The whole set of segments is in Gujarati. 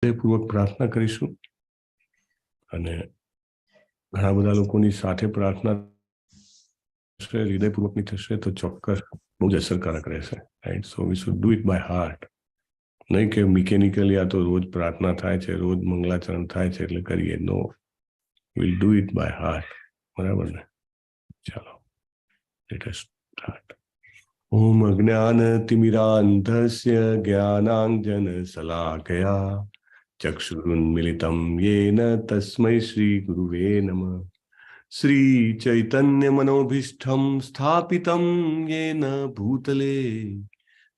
હૃદયપૂર્વક પ્રાર્થના કરીશું અને ઘણા બધા લોકોની સાથે પ્રાર્થના હૃદયપૂર્વકની થશે તો ચોક્કસ બહુ જ અસરકારક રહેશે, right? So we should do it by heart, નહીં કે મિકેનિકલી આ તો રોજ પ્રાર્થના થાય છે, રોજ મંગલાચરણ થાય છે એટલે કરીએ. No, will do it by heart. બરાબર ને? ચાલો, લેટ અસ સ્ટાર્ટ. ઓમ અજ્ઞાનતિમિરાંધસ્ય જ્ઞાનાંજનશલાકયા ચક્ષુરુન્મિલિतं येन तस्मै श्रीगुरुवे नमः. श्रीचैतन्यमनोभीष्टं स्थापितं येन भूतले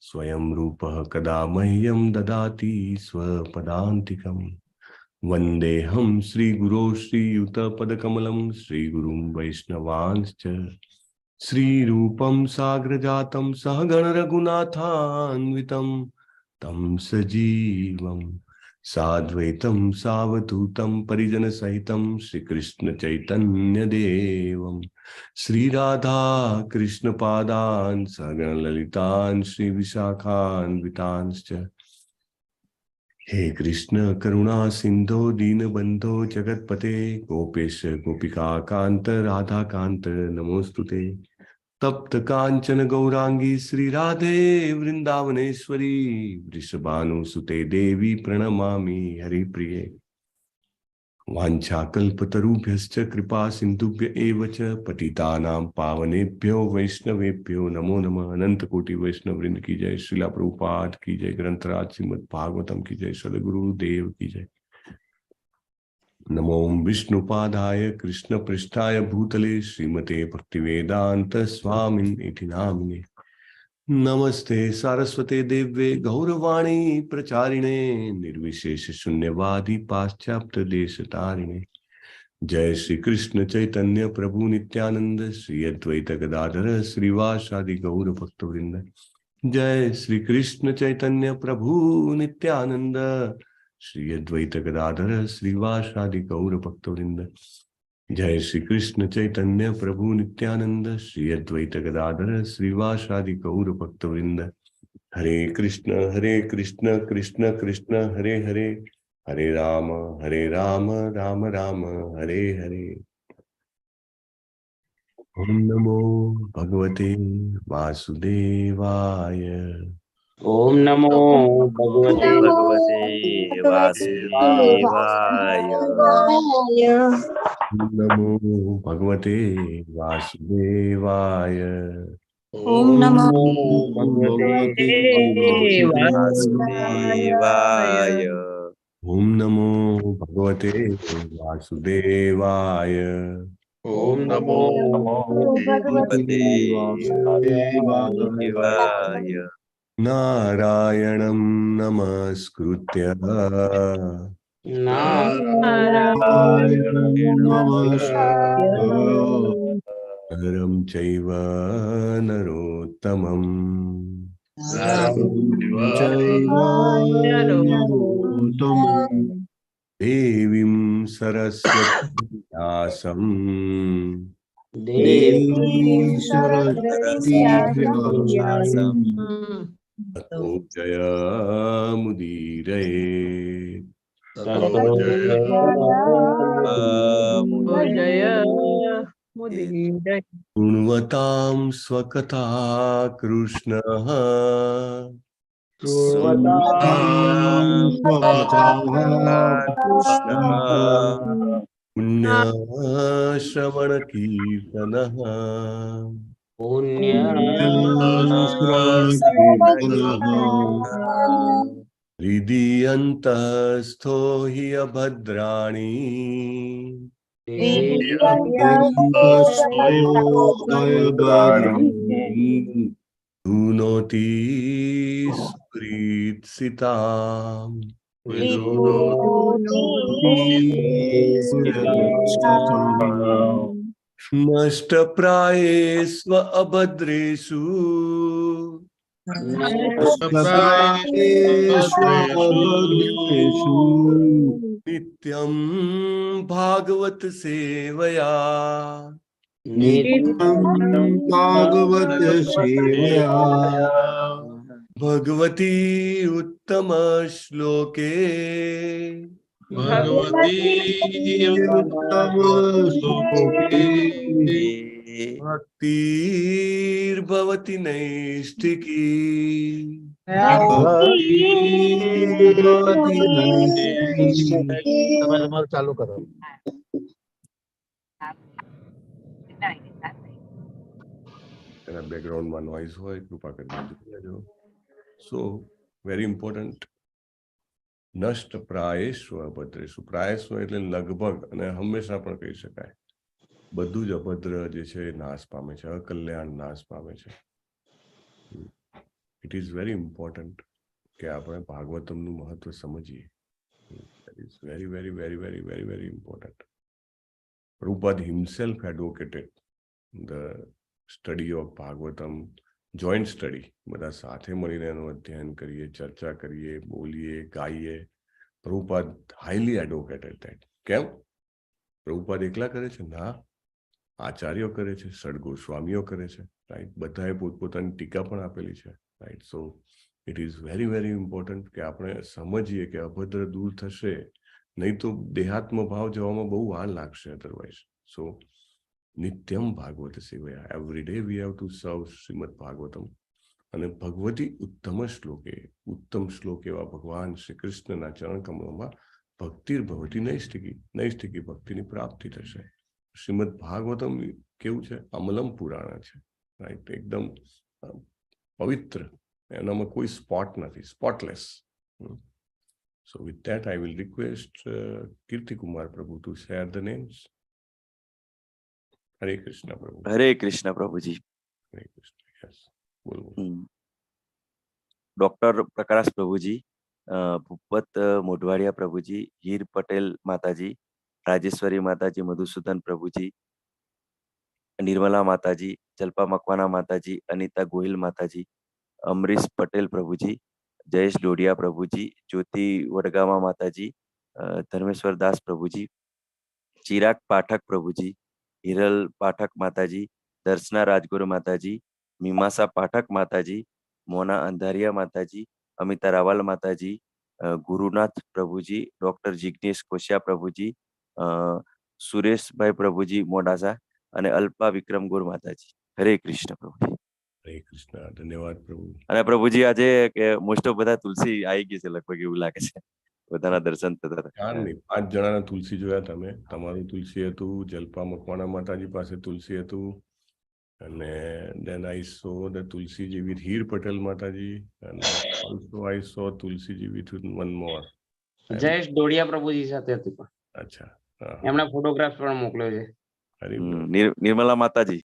स्वयं रूपः कदा मह्यं ददाति स्वपदान्तिकं. वन्देऽहं श्रीगुरो श्रीयुतपदकमलं श्रीगुरुं वैष्णवांश्च श्रीरूपं साग्रजातं सहगणरघुनाथान्वितं तं सजीवं साद्वैतं सावधूतं परिजनसहितं श्रीकृष्णचैतन्यदेवं श्रीराधा कृष्णपादान् सहगणललितान् श्रीविशाखान्वितांश्च. हे कृष्ण करुणा सिंधो दीनबंधो जगतपते गोपेश गोपिकाकांत राधाकांत नमोस्तुते. तप्त कांचन गौरांगी श्री राधे वृंदावनेश्वरी वृषभानुसुते देवी प्रणमामि हरिप्रिये. वाञ्छाकल्पतरुभ्यश्च कृपा सिन्धुभ्य एव च पतितानां पावनेभ्यो वैष्णवेभ्यो नमो नमः. अनंत कोटि वैष्णव वृंद की जय. श्रीला प्रभुपाद की जय. ग्रंथराज श्रीमद् भागवतम की जय. सद्गुरुदेव की जय. नमो विष्णुपादाय कृष्ण पृष्ठाय भूतले श्रीमते भक्तिवेदांत स्वामिनिति नामिने. नमस्ते सारस्वते देव्ये गौरवाणी प्रचारिणे निर्विशेष शून्यवादी पाश्चात्य देशतारिणे. जय श्री कृष्ण चैतन्य प्रभु नित्यानंद श्री अद्वैत गदाधर श्रीवासादि गौर भक्तवृंद. जय श्री कृष्ण चैतन्य प्रभु नित्यानंद श्री अद्वैत गदाधर श्रीवासादि गौर भक्तवृंद. जय श्री कृष्ण चैतन्य प्रभु नित्यानंद श्री अद्वैत गदाधर श्रीवासादि गौर भक्तवृंद. हरे कृष्ण कृष्ण कृष्ण हरे हरे, हरे राम राम राम हरे हरे. ओम नमो भगवते वासुदेवाय. ओम नमो भगवते वासुदेवाय. नमो भगवते वासुदेवाय. ओम नमो भगवते वासुदेवाय. ओम नमो भगवते वासुदेवाय. ओम नमो भगवते वासुदेवाय. नारायणं नमस्कृत्य नरं चैव नरोत्तमम् देवीं सरस्वतीं व्यासं ततो जयमुदीरये. शृण्वतां स्वकथा कृष्णः पुण्यश्रवणकीर्तनः हृदीयन्तस्थो हि अभद्राणि धुनोति सुहृत्सिताम्. नष्टप्रायेष्व अभद्रेषु नित्यं भागवत सेवया. ભગવતી ઉત્તમ શ્લોકે ભગવતી ઉત્તમ શ્લોકે ભક્તિર્ભવતિ નૈષ્ઠિકી ભક્તિ તમારું ચાલુ કરો. એના બેકગ્રાઉન્ડમાં નોઇઝ હોય કૃપા કરીને જોઈ લેજો. સો વેરી ઇમ્પોર્ટન્ટ. નષ્ટ પ્રાયેશ્વ અભદ્રેશુ. પ્રાયેશ્વ એટલે લગભગ અને હંમેશા પણ કહી શકાય બધું જ અભદ્ર જે છે એ નાશ પામે છે, અકલ્યાણ નાશ પામે છે. ઇટ ઇઝ વેરી ઇમ્પોર્ટન્ટ કે આપણે ભાગવતમનું મહત્વ સમજીએ. That is very, very, very, very, very, very important. Prabhupada himself advocated the study of Bhagavatam, joint study. બધા સાથે મળીને એનું અધ્યયન કરીએ, ચર્ચા કરીએ, બોલીએ, ગાઈએ. Prabhupada highly advocated that. કેમ? પ્રભુપાદ એકલા કરે છે? ના, આચાર્યો કરે છે, સદગોસ્વામીઓ કરે છે, રાઈટ? બધાએ પોતપોતાની ટીકા પણ આપેલી છે, right? So it is very very important કે આપણે સમજીએ કે અભદ્ર દૂર થશે, નહીં તો દેહાત્મ ભાવ જવામાં બહુ વાર લાગશે અધરવાઇઝ. સો નિત્યમ ભાગવત સેવયા, every day we have to serve Shrimad Bhagavatam. અને ભગવતી ઉત્તમ શ્લોકે, ઉત્તમ શ્લોક એવા ભગવાન શ્રી કૃષ્ણના ચરણ કમળોમાં ભક્તિર્ભવતી નૈષ્ઠિકી, નૈષ્ઠિકી ભક્તિની પ્રાપ્તિ થશે. શ્રીમદ ભાગવતમ કેવું છે? અમલમ પુરાણ છે, રાઈટ? એકદમ પવિત્ર, એનામાં કોઈ સ્પોટ નથી, spotless. So with that I will request Kirtikumar Prabhu to share the names. હરે કૃષ્ણ પ્રભુ. હરે કૃષ્ણ પ્રભુજી. હરે કૃષ્ણ. યસ, બોલો. ડોક્ટર પ્રકાશ પ્રભુજી, ભૂપત મોઢવાડિયા પ્રભુજી, હીર પટેલ માતાજી, રાજેશ્વરી માતાજી, મધુસૂદન પ્રભુજી, નિર્મલા માતાજી, જલ્પા મકવાના માતાજી, અનિતા ગોહિલ માતાજી, અમરીશ પટેલ પ્રભુજી, જયેશ ડોડિયા પ્રભુજી, જ્યોતિ વડગામા માતાજી, ધર્મેશ્વર દાસ પ્રભુજી, ચિરાગ પાઠક પ્રભુજી, હિરલ પાઠક માતાજી, દર્શના રાજગુરુ માતાજી, મીમાસા પાઠક માતાજી, મોના અંધારિયા માતાજી, અમિતા રાવલ માતાજી, ગુરુનાથ પ્રભુજી, ડોક્ટર જિગ્નેશ કોશિયા પ્રભુજી, સુરેશભાઈ પ્રભુજી મોડાસા અને અલ્પા વિક્રમ ગોર માતાજી. હરે કૃષ્ણ પ્રભુજી. હરે કૃષ્ણ. ધન્યવાદ પ્રભુ. અને પ્રભુજી આજે કે મોસ્ટ ઓફ બધા તુલસી આવી ગઈ છે લગભગ, એવું લાગે છે બધાના દર્શન થતા. 5 જણાના તુલસી જોયા તમે. તમારું તુલસી હતું, જલ્પા મકવાણા માતાજી પાસે તુલસી હતું, અને then I saw the Tulsiji with Heer Patel Mataji, and also I saw Tulsiji with one more. Jayesh Dodiya પ્રભુજી સાથે હતી પણ. અચ્છા, એમણે ફોટોગ્રાફ પણ મોકલ્યો છે. નિર્મલા માતાજી,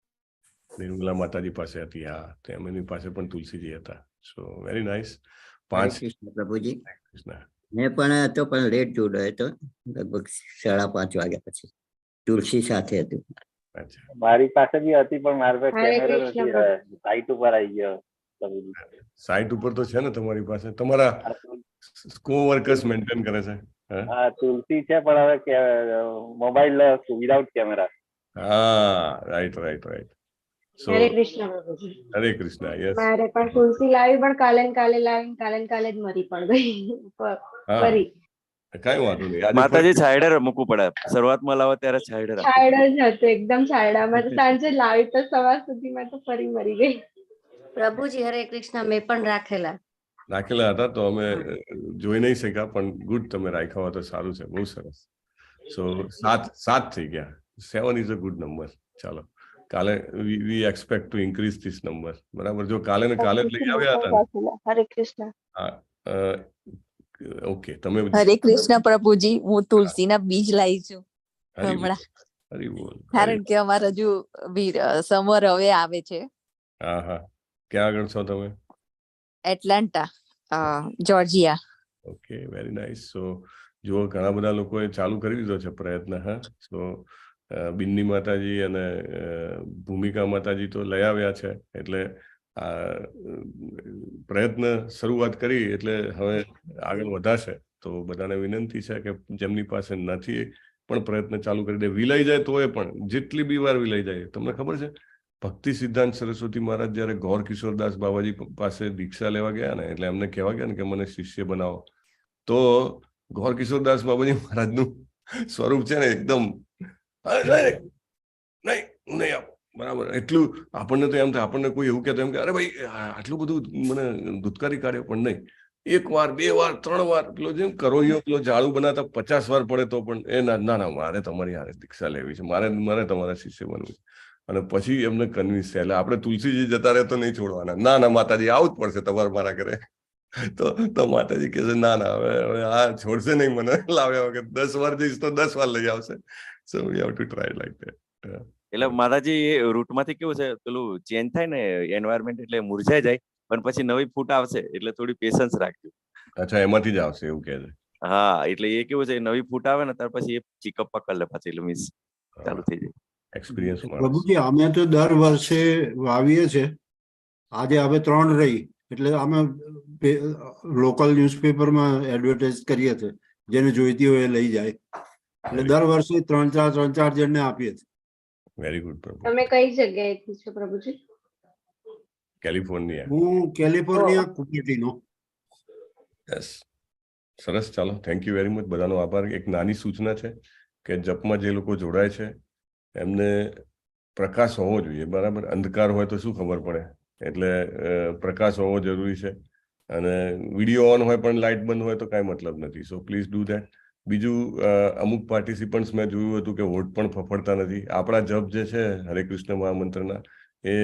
નિર્મલા માતાજી પાસે હતી. હા, તેમની પાસે પણ તુલસીજી હતા. સો વેરી નાઇસ. 5 કૃષ્ણ પ્રભુજી. કૃષ્ણ. મેં પણ હતો, પણ લેટ જોડાયો હતો, લગભગ 5:30 વાગ્યા પછી. તુલસી સાથે હતું. મારી પાસે બી હતી, પણ મારી પાસે કેમેરો નથી, સાઈટ ઉપર આવી ગયો. સાઈટ ઉપર તો છે ને તમારી પાસે? તમારા કોવર્કર્સ મેન્ટેન કરે છે? હા, તુલસી છે, પણ હવે મોબાઈલ વિધાઉટ કેમેરા. હા, રાઈટ રાઈટ રાઈટ. સો હરે કૃષ્ણ પ્રભુજી. હરે કૃષ્ણ. યસ, મારે પણ તુલસી લાવી, પણ કાલે લાવી, કાલે જ મરી પણ ગઈ. ફરી કઈ વાંધો નહીં. માતાજી છાયડે મૂકવું પડે, શરૂઆતમાં લાવો ત્યારે છાયડે છાયડા જ હતું, એકદમ છાયડામાં. તો સાંજે લાવી તો સવાર સુધીમાં તો ફરી મરી ગઈ. પ્રભુજી હરે કૃષ્ણ, મેં પણ રાખેલા હતા, તો અમે જોઈ નહીં શક્યા, પણ ગુડ, તમે રાખ્યા હોય તો સારું છે, બહુ સરસ. સો 7 થઈ ગયા. 7 ઇઝ અ ગુડ નંબર. ચાલો, કાલે we expect to increase this number. બરાબર? જો કાલે ને કાલે જ લઈ આવ્યા હતા. હરે કૃષ્ણ. હા, ઓકે. તમે હરે કૃષ્ણ પ્રભુજી, હું તુલસીના બીજ લાવી છું હમણાં, કારણ કે અમારા હજુ સમર હવે આવે છે. હા હા. ક્યાં આગળ છો તમે? Atlanta, Georgia. Okay, very nice. So જો ઘણા બધા લોકોએ ચાલુ કરી દીધો છે પ્રયત્ન. હા, સો બિન્ની માતાજી અને ભૂમિકા માતાજી તો લઈ આવ્યા છે, એટલે પ્રયત્ન શરૂઆત કરી એટલે હવે આગળ વધાશે. તો બધાને વિનંતી છે કે જેમની પાસે નથી પણ પ્રયત્ન ચાલુ કરી દે. વિલાઈ જાય તોય પણ, જેટલી બી વાર વિલાઈ જાય, તમને ખબર છે ભક્તિ સિદ્ધાંત સરસ્વતી મહારાજ જયારે ગૌર કિશોરદાસ બાબાજી પાસે દીક્ષા લેવા ગયા ને, એટલે એમને કહેવા ગયા ને કે મને શિષ્ય બનાવો, તો ગૌર કિશોરદાસ બાબાજી મહારાજનું સ્વરૂપ છે ને એકદમ નહીં આપો, બરાબર. એટલું આપણને તો એમ થાય, આપણને કોઈ એવું કહેતો એમ કે અરે ભાઈ આટલું બધું મને ધુતકારી કાઢ્યો, પણ નહીં. 1 વાર 2 વાર 3 વાર પેલો જેમ કરોળિયો પેલો ઝાડુ બનાવતા 50 વાર પડે તો પણ એ ના મારે તમારી હારે દીક્ષા લેવી છે, મારે તમારા શિષ્ય બનવું છે. અને પછી એમને કન્વિન્સ થયા. એટલે આપણે તુલસીજી જતા રહે તો નહીં છોડવાના. ના માતાજી આવું જ પડશે તમારે મારા ઘરે. તો માતાજી કહે છે ના હવે આ છોડશે નહીં મને લાવ્યા વગર. 10 વાર જઈશ તો 10 વાર લઈ આવશે. So we have to try like that. એટલે માતાજી એ રૂટમાંથી કેવું છે, પેલું ચેન્જ થાય ને એન્વાયરમેન્ટ, એટલે મુરઝાઈ જાય, પણ પછી નવી ફૂટ આવશે, એટલે થોડી પેશન્સ રાખજો. અચ્છા, એમાંથી જ આવશે એવું કહે છે. હા, એટલે એ કેવું છે, નવી ફૂટ આવે ને ત્યાર પછી એ ચીકઅપ પકડ લે પાછી, એટલે મીન્સ ચાલુ થઈ જાય. એક્સપિરિયન્સ. પ્રભુજી અમે તો દર વર્ષે વાવીએ છે. આજે હવે 3 રહી, એટલે અમે લોકલ ન્યૂઝપેપરમાં એડવર્ટાઇઝ કરીએ છીએ, જેને જોઈતી હોય એ લઈ જાય. એટલે દર વર્ષે 3-4 જણને આપીએ છીએ. વેરી ગુડ પ્રભુ. તમે કઈ જગ્યાએથી છો પ્રભુજી? કેલિફોર્નિયા. હું કેલિફોર્નિયા કુપર્ટીનો. યસ, સરસ. ચાલો, થેન્ક યુ વેરી મચ. બધાનો આભાર. એક નાની સૂચના છે કે જપમાં જે લોકો જોડાય છે એમને પ્રકાશ હોવો જોઈએ, બરાબર. અંધકાર હોય તો શું ખબર પડે, એટલે પ્રકાશ હોવો જરૂરી છે. અને વિડીયો ઓન હોય પણ લાઇટ બંધ હોય તો કાંઈ મતલબ નથી. So please do that. બીજું, અમુક પાર્ટિસિપન્ટ્સ મેં જોયું હતું કે હોઠ પણ ફફડતા નથી. આપણા જપ જે છે હરે કૃષ્ણ મહામંત્રના, એ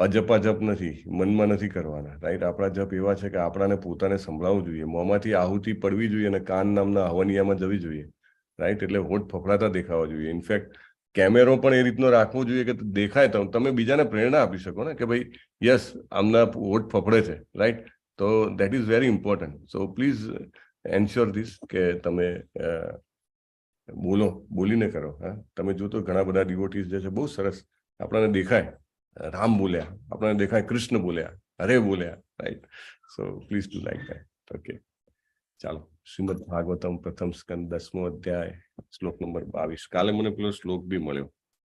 અજપાજપ નથી, મનમાં નથી કરવાના, રાઈટ. આપણા જપ એવા છે કે આપણાને પોતાને સંભળાવવું જોઈએ, મોંમાંથી આહુતિ પડવી જોઈએ અને કાન નામના હવનિયામાં જવી જોઈએ, રાઈટ. એટલે હોઠ ફફડાતા દેખાવા જોઈએ. ઇનફેક્ટ કેમેરો પણ એ રીતનો રાખવો જોઈએ કે દેખાય તો તમે બીજાને પ્રેરણા આપી શકો ને કે ભાઈ યસ આમના હોઠ ફફડે છે, રાઈટ. તો that is very important. So please ensure this કે તમે બોલીને કરો. હા, તમે જો તો ઘણા બધા ડિવોટીઝ જે છે બહુ સરસ આપણને દેખાય, રામ બોલ્યા, આપણને દેખાય કૃષ્ણ બોલ્યા, હરે બોલ્યા, right. So please to like that. Okay, ચાલો. શ્રીમદ ભાગવતમ પ્રથમ સ્કંદ 10મો અધ્યાય, શ્લોક નંબર 22. કાલે મને પેલો શ્લોક બી મળ્યો,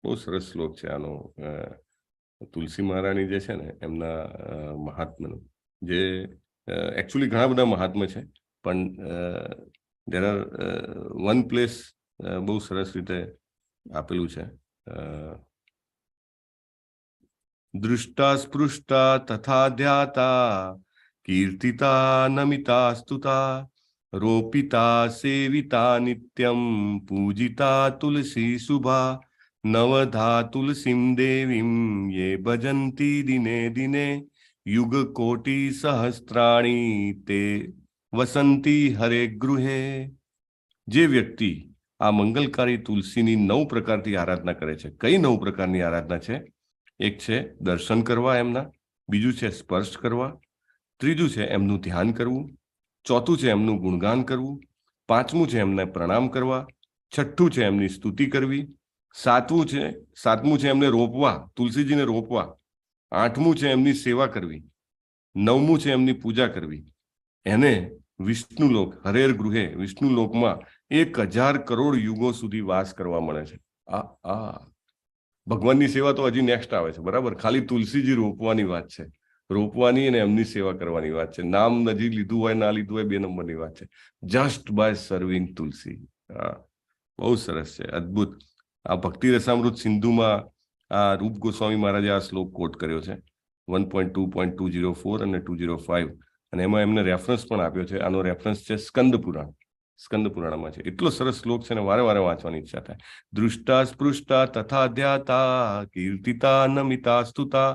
બહુ સરસ શ્લોક છે આનો. તુલસી મહારાણી જે છે ને એમના મહાત્માનું, જે એકચ્યુઅલી ઘણા બધા મહાત્મા છે, પણ દેર આર વન પ્લેસ બહુ સરસ રીતે આપેલું છે. દૃષ્ટા સ્પૃષ્ટા તથા ધ્યાતા કીર્તિતા નમિતા સ્તુતા રોપિતા સેવિતા નિત્યમ પૂજિતા તુલસી શુભા નવધા તુલસીમ દેવીમ યે ભજંતી દિને દિને યુગ કોટી સહસ્ત્રાણી તે વસંતી હરે ગૃહે. જે વ્યક્તિ આ મંગલકારી તુલસીની 9 પ્રકારથી આરાધના કરે છે. કઈ 9 પ્રકારની આરાધના છે? એક છે દર્શન કરવા એમના, બીજું છે સ્પર્શ કરવા, ત્રીજું છે એમનું ધ્યાન કરવું, ચોથું છે એમનું ગુણગાન કરવું, પાંચમું છે એમને પ્રણામ કરવા, છઠ્ઠું છે એમની સ્તુતિ કરવી, સાતમું છે એમને રોપવા, તુલસીજીને રોપવા, આઠમું છે એમની સેવા કરવી, નવમું છે એમની પૂજા કરવી. એને વિષ્ણુલોક હરેર ગૃહે, વિષ્ણુલોકમાં 1000 કરોડ યુગો સુધી વાસ કરવા મળે છે. ભગવાનની સેવા તો હજી નેક્સ્ટ આવે છે, બરાબર. ખાલી તુલસીજી રોપવાની વાત છે, રોપવાની અને એમની સેવા કરવાની વાત છે. નામ નજી લીધું હોય ના લીધું હોય 2 નંબરની વાત છે. જસ્ટ બાય સર્વિંગ તુલસી. બહુ સરસ છે, અદ્ભુત. આ ભક્તિ રસામૃત સિંધુમાં આ રૂપ ગોસ્વામી મહારાજે આ શ્લોક કોટ કર્યો છે, 1.2.204 અને 205, અને એમાં એમને રેફરન્સ પણ આપ્યો છે. આનો રેફરન્સ છે સ્કંદ પુરાણમાં છે. એટલો સરસ શ્લોક છે ને વારે વારે વાંચવાની ઈચ્છા થાય. દૃષ્ટા સ્પૃષ્ટા તથા ધ્યાતા કીર્તિતા નમિતા સ્તુતા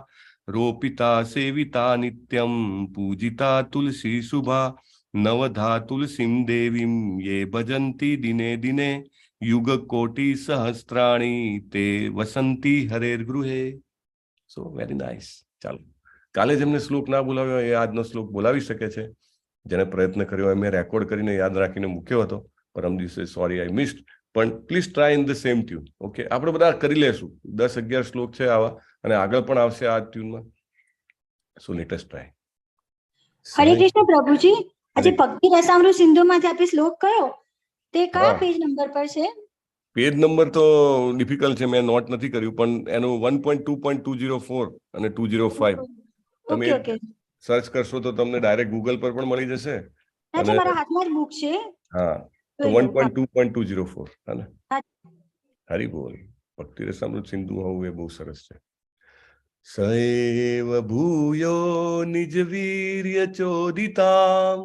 રોપિતા સેવિતા નિત્યમ પૂજિતા તુલસી શુભા નવધા તુલસીમ દેવીમ યે ભજંતી દિને દિને યુગ કોટી સહસ્ત્રાણી તે વસંતી હરેર ગૃહે. સો વેરી નાઇસ. ચાલો, કાલે જેમને શ્લોક ના બોલાવ્યો એ આજનો શ્લોક બોલાવી શકે છે. જેને પ્રયત્ન કર્યો મેં રેકોર્ડ કરીને યાદ રાખીને મૂક્યો હતો પરમ દિવસે, સોરી આઈ મિસ્ડ, પણ please try in the same tune. Okay, આપણે બધા કરી લેશું. 10-11 શ્લોક છે આવા, અને આગળ પણ આવશે આ ટ્યુનમાં. So let us try. હરે કૃષ્ણ પ્રભુજી, આજે ભક્તિ રસામૃત સિંધુમાંથી આપે શ્લોક કયો, તે કયા પેજ નંબર પર છે? પેજ નંબર તો ડિફિકલ્ટ છે, મેં નોટ નથી કર્યું, પણ એનું 1.2.204 અને 205 તમે ઓકે સર્ચ કરશો તો તમને ડાયરેક્ટ ગૂગલ પર પણ મળી જશે. અને મારા હાથમાં જ બુક છે. હા, તો 1.2.204 હા ને. હરી બોલ. ભક્તિ રસામૃત સિંધુ હોવું એ બહુ સરસ છે. સૈવ ભૂયો નિજ વીર્ય ચોદિતામ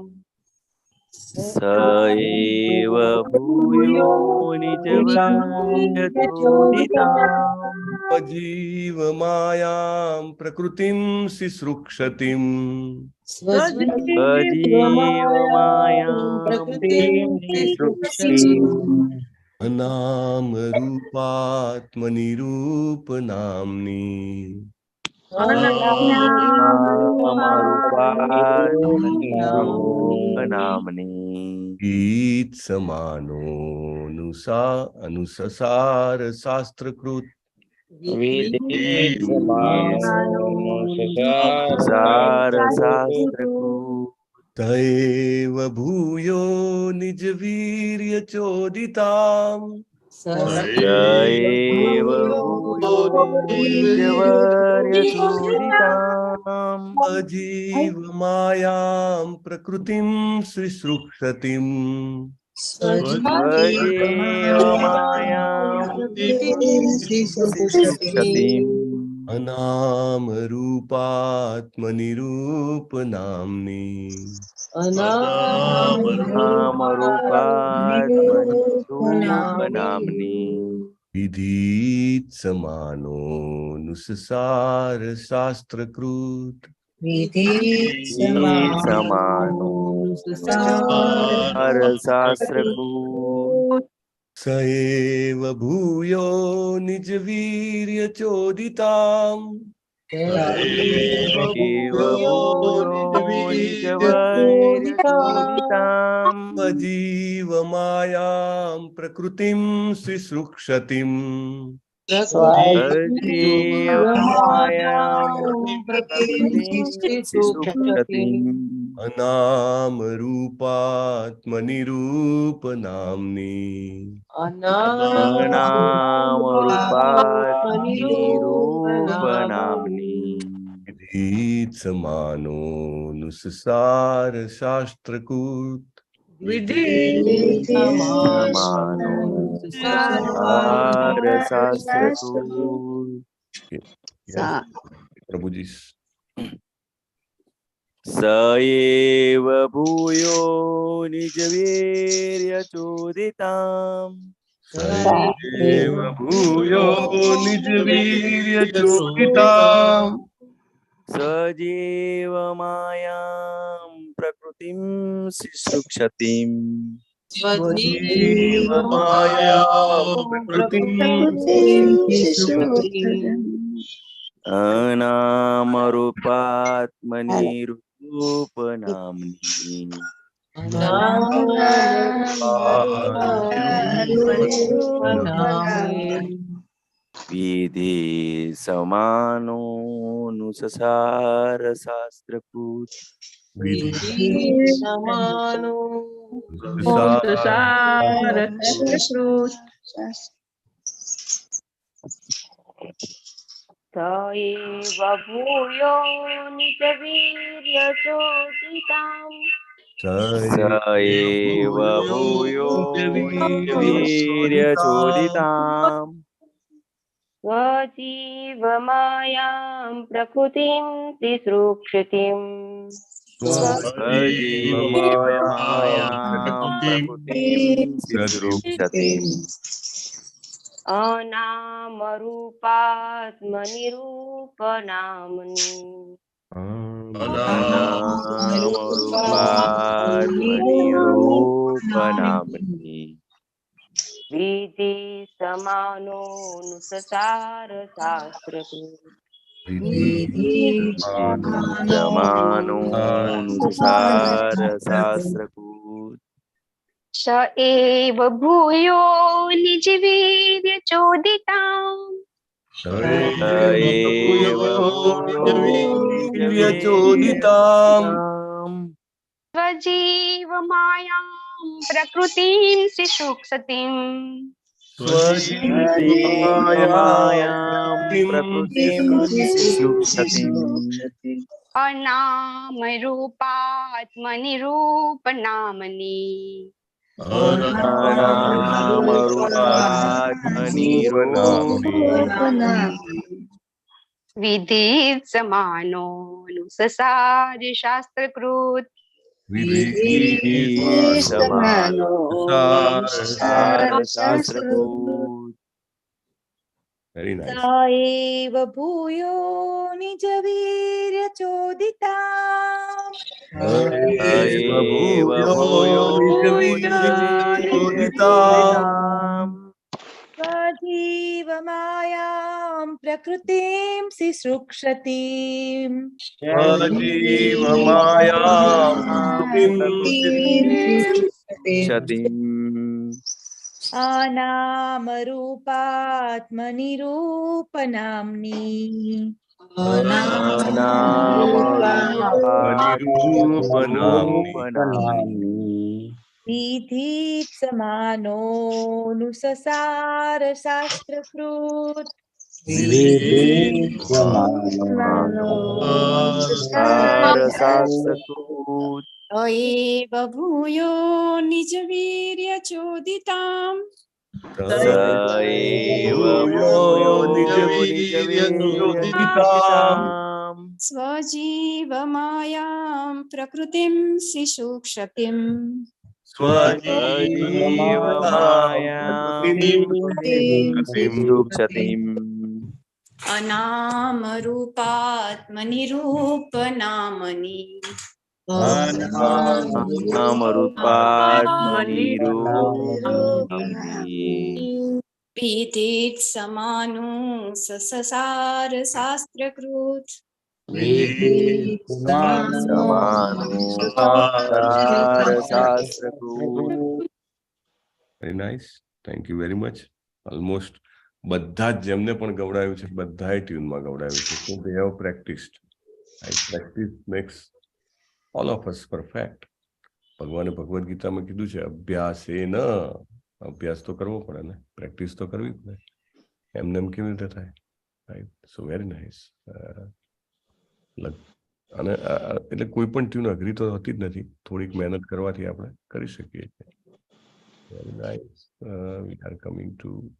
સએવ ભૂયો નિજ વીર્ય ચોદિતામ સ્વજીવ માયામ પ્રકૃતિમ સિસૃક્ષતિમ સ્વજીવ માયામ અનામ રૂપાત્મનિરૂપ નામની નામની ગીત સમાનો અનુસાર શાસ્ત્રકૃત સાર શાસ્ત્રકૃત તૈવ ભૂયો નિજ વીર્ય ચોદિતામ સએવ ભૂયો નિજ વર્ય ચોદિતામ અજીવ માયામ પ્રકૃતિમ સિસૃક્ષતિમ સ્વજીવ માયામ શિક્ષતિમ અનામ રૂપાત્મનિરૂપ નામની નામની વિધિત સમાનો નુસસાર શાસ્ત્રકૃત સમાનો શાસ્ત્રકૃત સએવ ભૂયો નિજ વીર્ય ચોદિતામ એવ ભૂયો નિજ વૈર્ય ચોદિતામ અજીવ માયામ પ્રકૃતિમ સિસૃક્ષતિમ સજીવ માયામ પ્રકૃતિમ સિસૃક્ષતિમ અનામ રૂપાત્મનિરૂપ નામની નામ રૂપાત્મનિરૂપ નામની વિધિત સમાનો નુસસાર શાસ્ત્રકૃત સમાનો સાર શાસ્ત્રકૃત પ્રભુજી સએવ ભૂયો નિજ વીર્ય ચોદિતામ સૈવ ભૂયો નિજ વીર્ય ચોદિતામ સજીવ માયામ પ્રકૃતિમ સિસૃક્ષતિમ સ્વજીવ માયામ પ્રકૃતિમ અનામ રૂપાત્મનિરૂપ નામની વિધિ સમાનો નુસસાર શાસ્ત્રકૃત સએવ ભૂયો નિજ વીર્ય ચોદિતામ સએવ ભૂયો નિજ વીર્ય ચોદિતામ સ્વજીવ માયામ પ્રકૃતિમ સિસૃક્ષતિમ સજીવ માયામ પ્રકૃતિમ સિસૃક્ષતિમ અનામ રૂપાત્મનિરૂપ નામની નામ રૂપાત્મનિરૂપ નામની વિધિ સમાનો નુસસાર શાસ્ત્રકૃત સમાનો નુસસાર શાસ્ત્રકૃત સએવ ભૂયો નિજ વીર્ય ચોદિતામ સએવ ભૂયો ચોદિતામ સ્વજીવ માયામ પ્રકૃતિમ સિસૃક્ષતિમ स्वजीवमायां प्रकृतिं सुक्षतिम् अनामरूपात्मनिरूपनामनि विधित समानोऽनुससार शास्त्रकृत शास्त्रकृत Very nice. स एव भूयो निजवीर्यचोदिता स्वजीवमायां प्रकृतिं सिसृक्षतीम् अनामरूपात्मनिरूपनाम्नि विधित् समानोऽनुससार शास्त्रकृत एव भूयो निजवीर्यचोदिताम् स्वजीवमायां प्रकृतिं सिसुक्षतिम् अनामरूपात्मनिरूपनामनि विधित् समानोऽनुससार शास्त्रकृत Very nice. Thank you very much. Almost બધા જ જેમને પણ ગવડાવ્યું છે બધાએ ટ્યુનમાં ગવડાવ્યું છે. So they have practiced. Right? Practice makes all of us perfect. ભગવાને ભગવદ્ ગીતામાં કીધું છે અભ્યાસ એ ન અભ્યાસ તો કરવો પડે ને પ્રેક્ટિસ તો કરવી પડે એમને એમ કેવી રીતે થાય રાઈટ સો વેરી નાઇસ અને એટલે કોઈ પણ ટ્યુન અઘરી તો હોતી જ નથી થોડીક મહેનત કરવાથી આપણે કરી શકીએ છીએ very nice we are coming to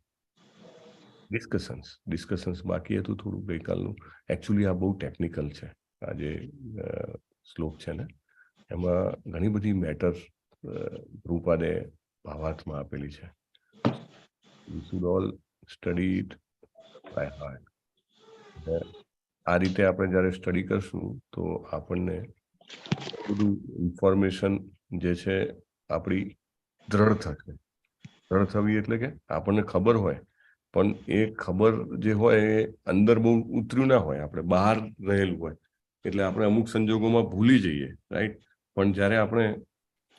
discussions બાકી હતું થોડું ગઈકાલનું એકચ્યુઅલી આ બહુ ટેકનિકલ છે આ જે શ્લોક છે ને એમાં ઘણી બધી મેટર રૂપાદે ભાવાર્થમાં આપેલી છે we should all study it by heart આ રીતે આપણે જ્યારે સ્ટડી કરશું તો આપણને બધું ઇન્ફોર્મેશન જે છે આપણી દ્રઢ થશે દ્રઢ થવી એટલે કે આપણને ખબર હોય પણ એ ખબર જે હોય એ અંદર બહુ ઉતર્યું ના હોય આપણે બહાર રહેલું હોય એટલે આપણે અમુક સંજોગોમાં ભૂલી જઈએ રાઈટ પણ જ્યારે આપણે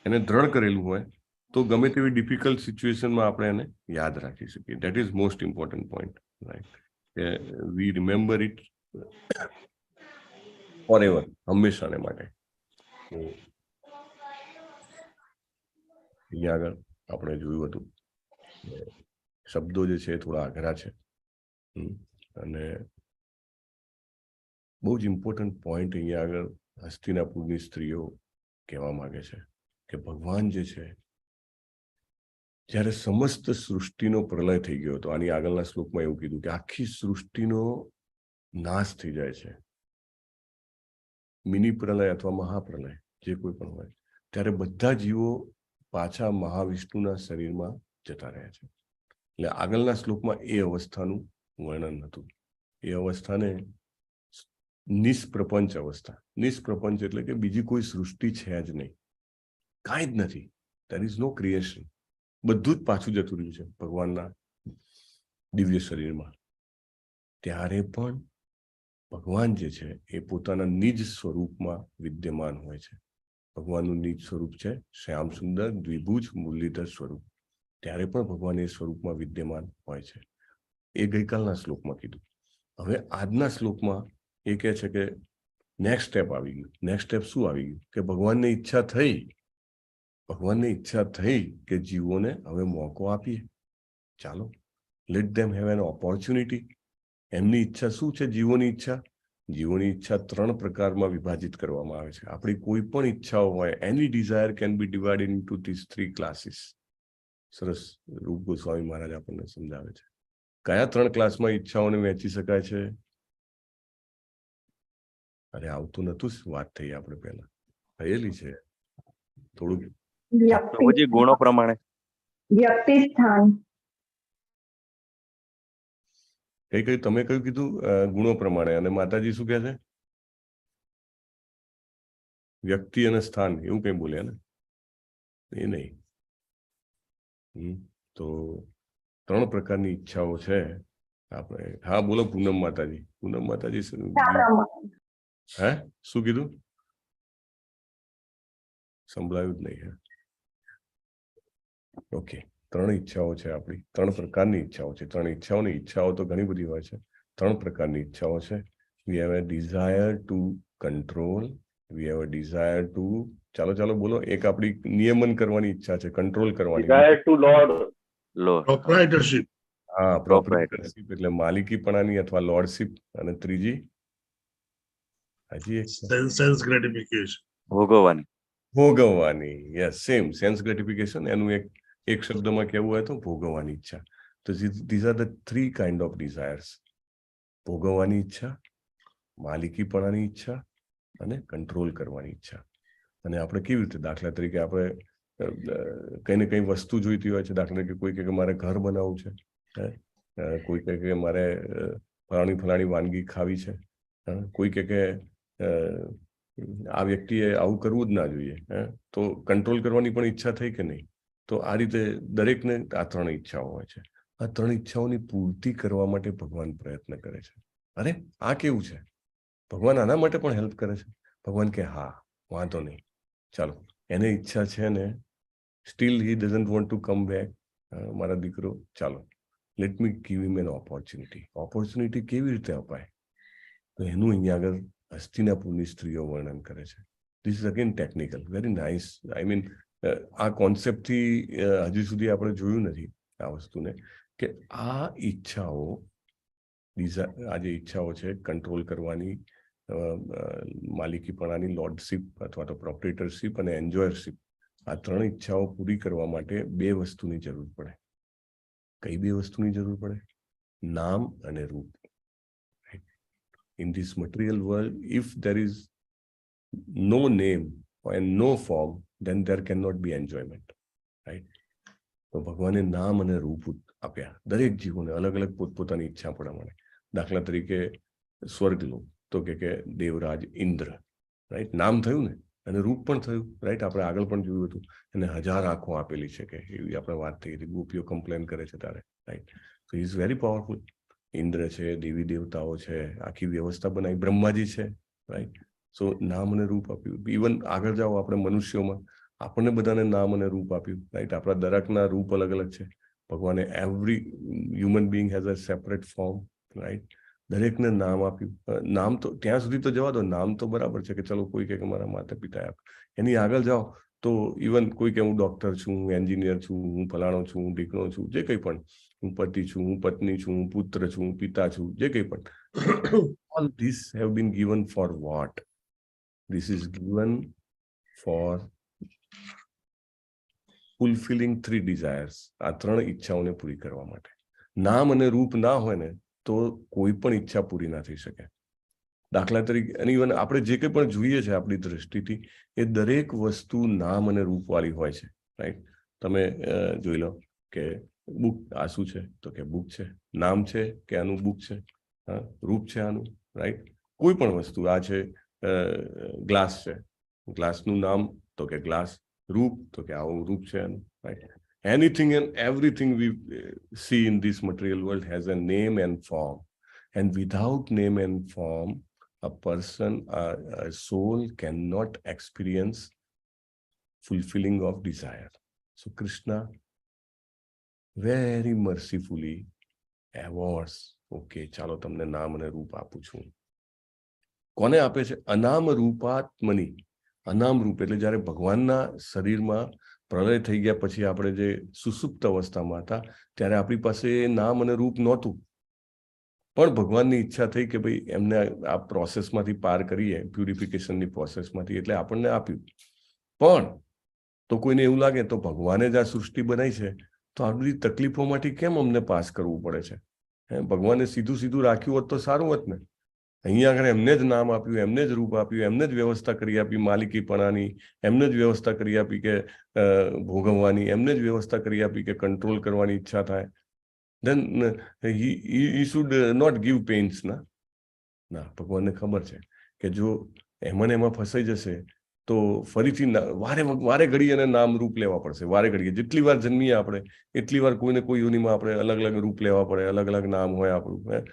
એને દ્રઢ કરેલું હોય તો ગમે તેવી ડિફિકલ્ટ સિચ્યુએશનમાં આપણે એને યાદ રાખી શકીએ that is most important point right કે વી રિમેમ્બર ઇટ ફોર એવર હંમેશાને માટે અહીંયા આગળ આપણે જોયું હતું શબ્દો જે છે થોડા આઘરા છે અને બહુ જ ઇમ્પોર્ટન્ટ પોઈન્ટ અહીંયા આગળ હસ્તિનાપુરની સ્ત્રીઓ કહેવા માંગે છે કે ભગવાન જે છે જ્યારે સમસ્ત સૃષ્ટિનો પ્રલય થઈ ગયો હતો આની આગળના શ્લોકમાં એવું કીધું કે આખી સૃષ્ટિનો નાશ થઈ જાય છે મિની પ્રલય અથવા મહાપ્રલય જે કોઈ પણ હોય ત્યારે બધા જીવો પાછા મહાવિષ્ણુના શરીરમાં જતા રહ્યા છે એટલે આગળના શ્લોકમાં એ અવસ્થાનું વર્ણન હતું એ અવસ્થાને નિષ્પ્રપંચ અવસ્થા નિષ્પ્રપંચ એટલે કે બીજી કોઈ સૃષ્ટિ છે જ નહીં કાંઈ જ નથી દેર ઇઝ નો ક્રિએશન બધું જ પાછું જતું રહ્યું છે ભગવાનના દિવ્ય શરીરમાં ત્યારે પણ ભગવાન જે છે એ પોતાના નિજ સ્વરૂપમાં વિદ્યમાન હોય છે ભગવાનનું નિજ સ્વરૂપ છે શ્યામ સુંદર દ્વિભુજ મુરલીધર સ્વરૂપ ત્યારે પણ ભગવાન એ સ્વરૂપમાં વિદ્યમાન હોય છે એ ગઈકાલના શ્લોકમાં કીધું હવે આજના શ્લોકમાં એ કહે છે કે નેક્સ્ટ સ્ટેપ આવી ગયું નેક્સ્ટ સ્ટેપ શું આવી ગયું કે ભગવાનને ઈચ્છા થઈ કે જીવોને હવે મોકો આપીએ ચાલો, late them have an opportunity. એમની ઈચ્છા શું છે? જીવોની ઈચ્છા. જીવોની ઈચ્છા 3 પ્રકારમાં વિભાજિત કરવામાં આવે છે. આપણી કોઈ પણ ઈચ્છાઓ હોય, એની desire can be divided into this 3 classes. સરસ રૂપ ગોસ્વામી મહારાજ આપણને સમજાવે છે. કયા 3 ક્લાસમાં ઈચ્છાઓને વહેંચી શકાય છે? અરે આવતું નતું, વાત થઈ આપણે પહેલા, થયેલી છે થોડુંક. પ્રભુજી ગુણો પ્રમાણે. વ્યક્તિ સ્થાન. કઈ તમે કયું કીધું? ગુણો પ્રમાણે. અને માતાજી શું કહે છે? વ્યક્તિ અને સ્થાન, એવું કઈ બોલ્યા ને? એ નહીં. તો 3 પ્રકારની ઈચ્છાઓ છે આપણે. હા બોલો પૂનમ માતાજી. પૂનમ માતાજી હે શું કીધું? સંભળાયું જ નહીં. ઓકે, 3 ઈચ્છાઓ છે આપણી. 3 પ્રકારની ઈચ્છાઓ છે. 3 ઈચ્છાઓની ઈચ્છાઓ તો ઘણી બધી હોય છે. 3 પ્રકારની ઈચ્છાઓ છે. We have a desire to control, we have a desire to, ચાલો બોલો. એક આપણી નિયમન કરવાની ઈચ્છા છે, કંટ્રોલ કરવાની. desire to lord પ્રોપ્રાઇટરશિપ. હા, પ્રોપ્રાઇટરશિપ એટલે માલિકીપણાની અથવા લોર્ડશિપ. અને ત્રીજી હજી એક સેન્સ ગ્રેટિફિકેશન. ભોગવવાની. Yes, same, sense gratification. એનું એક શબ્દમાં કેવું હોય તો ભોગવવાની ઈચ્છા. તો these are the 3 kind of desires. ભોગવવાની ઈચ્છા, માલિકીપણાની ઈચ્છા અને કંટ્રોલ કરવાની ઈચ્છા. અને આપણે કેવી રીતે, દાખલા તરીકે આપણે કઈ ને કઈ વસ્તુ જોઈતી હોય છે. દાખલા તરીકે કોઈ કહે કે મારે ઘર બનાવવું છે, કોઈ કહે કે મારે ફલાણી વાનગી ખાવી છે, કોઈ કહે કે આ વ્યક્તિએ આવું કરવું જ ના જોઈએ, તો કંટ્રોલ કરવાની પણ ઈચ્છા થઈ કે નહીં? તો આ રીતે દરેકને આ 3 ઈચ્છાઓ હોય છે. આ 3 ઈચ્છાઓની પૂર્તિ કરવા માટે ભગવાન પ્રયત્ન કરે છે. અરે આ કેવું છે? ભગવાન આના માટે પણ હેલ્પ કરે છે. ભગવાન કે હા વાંધો નહીં, ચાલો. એને ઈચ્છા છે ને, still he doesn't want to come back. મારા દીકરો, ચાલો, let me give him an opportunity. Opportunity કેવી રીતે અપાય? તો એનું અહીંયા આગળ હસ્તિનાપુરની સ્ત્રીઓ વર્ણન કરે છે. This is again technical, very nice. I mean આ કોન્સેપ્ટથી હજી સુધી આપણે જોયું નથી આ વસ્તુને, કે આ ઈચ્છાઓ, આ જે ઈચ્છાઓ છે કંટ્રોલ કરવાની, માલિકીપણાની, લોર્ડશિપ અથવા તો પ્રોપ્રેટરશિપ અને એન્જોયરશિપ, આ 3 ઈચ્છાઓ પૂરી કરવા માટે 2 વસ્તુની જરૂર પડે. કઈ 2 વસ્તુની જરૂર પડે? નામ અને રૂપ. In this material world, if there is no name and no form, then there cannot be enjoyment, right? તો ભગવાને નામ અને રૂપ આપ્યા દરેક જીવોને, અલગ અલગ પોતપોતાની ઈચ્છા પ્રમાણે. દાખલા તરીકે સ્વર્ગલોક, તો કે દેવરાજ ઇન્દ્ર, રાઈટ? નામ થયું ને, અને રૂપ પણ થયું, રાઈટ? આપણે આગળ પણ જોયું હતું. એને 1000 આંખો આપેલી છે કે એવી આપણે વાત થઈ હતી. ગોપીઓ કમ્પ્લેન કરે છે ત્યારે, right? So is very powerful. Indra છે, દેવી દેવતાઓ છે, આખી વ્યવસ્થા બનાવી. બ્રહ્માજી છે, રાઈટ? સો નામ અને રૂપ આપ્યું. ઇવન આગળ જાઓ આપણે મનુષ્યોમાં, આપણને બધાને નામ અને રૂપ આપ્યું, રાઈટ? આપણા દરેકના રૂપ અલગ અલગ છે. ભગવાને every human being has a separate form, right? દરેકને નામ આપ્યું. નામ તો ત્યાં સુધી તો જવા દો, નામ તો બરાબર છે કે ચલો કોઈ કે મારા માતા પિતાએ આપ્યું. એની આગળ જાઓ તો ઇવન કોઈ કે હું ડોક્ટર છું, હું એન્જિનિયર છું, હું ફલાણો છું, હું ઢીકણો છું, જે કંઈ પણ, હું પતિ છું, હું પત્ની છું, હું પુત્ર છું, હું પિતા છું, જે કંઈ પણ, all these have been given for what? This is given for fulfilling 3 desires. આ 3 ઈચ્છાઓને પૂરી કરવા માટે. નામ અને રૂપ ના હોય ને તો કોઈ પણ ઈચ્છા પૂરી ના થઈ શકે. દાખલા તરીકે, અને ઇવન આપણે જે કંઈ પણ જોઈએ છે આપણી દ્રષ્ટિથી, એ દરેક વસ્તુ નામ અને રૂપ વાળી હોય છે, રાઈટ? તમે જોઈ લો કે બુક, આ શું છે? તો કે બુક છે. નામ છે કે આનું બુક છે? રૂપ છે આનું, રાઈટ? કોઈ પણ વસ્તુ, આ છે ગ્લાસ છે, ગ્લાસનું નામ તો કે ગ્લાસ, રૂપ તો કે આવું રૂપ છે આનું, right? Anything and everything we see in this material world has a name and form, and without name and form, a person, a soul cannot experience fulfilling of desire. So Krishna very mercifully awards, okay, ચાલો તમને નામ અને રૂપ આપું છું. કોને આપે છે? અનામ રૂપાત્મની. અનામ રૂપ એટલે જ્યારે ભગવાનના શરીરમાં પ્રલય થઈ ગયા પછી આપણે જે સુસુપ્ત અવસ્થામાં હતા ત્યારે આપણી પાસે નામ અને રૂપ નહોતું, પણ ભગવાનની ઈચ્છા થઈ કે ભાઈ એમને આ પ્રોસેસમાંથી પાર કરીએ, પ્યુરિફિકેશનની પ્રોસેસમાંથી, એટલે આપણને આપ્યું. પણ તો કોઈને એવું લાગે તો ભગવાને જ આ સૃષ્ટિ બનાવી છે તો આ બધી તકલીફોમાંથી કેમ અમને પાસ કરવું પડે છે? ભગવાને સીધું સીધું રાખ્યું હોત તો સારું હોત ને. અહીંયા આગળ એમને જ નામ આપ્યું, એમને જ રૂપ આપ્યું, એમને જ વ્યવસ્થા કરી આપી માલિકીપણાની, એમને જ વ્યવસ્થા કરી આપી કે ભોગવવાની, એમને જ વ્યવસ્થા કરી આપી કે કંટ્રોલ કરવાની ઈચ્છા થાય. then he should not give pains. ના, ભગવાનને ખબર છે કે જો એમાં ફસાઈ જશે તો ફરીથી વારે ઘડી એને નામ રૂપ લેવા પડશે. વારે ઘડીએ જેટલી વાર જન્મીએ આપણે એટલી વાર કોઈને કોઈ યોનિમાં આપણે અલગ અલગ રૂપ લેવા પડે, અલગ અલગ નામ હોય આપણું,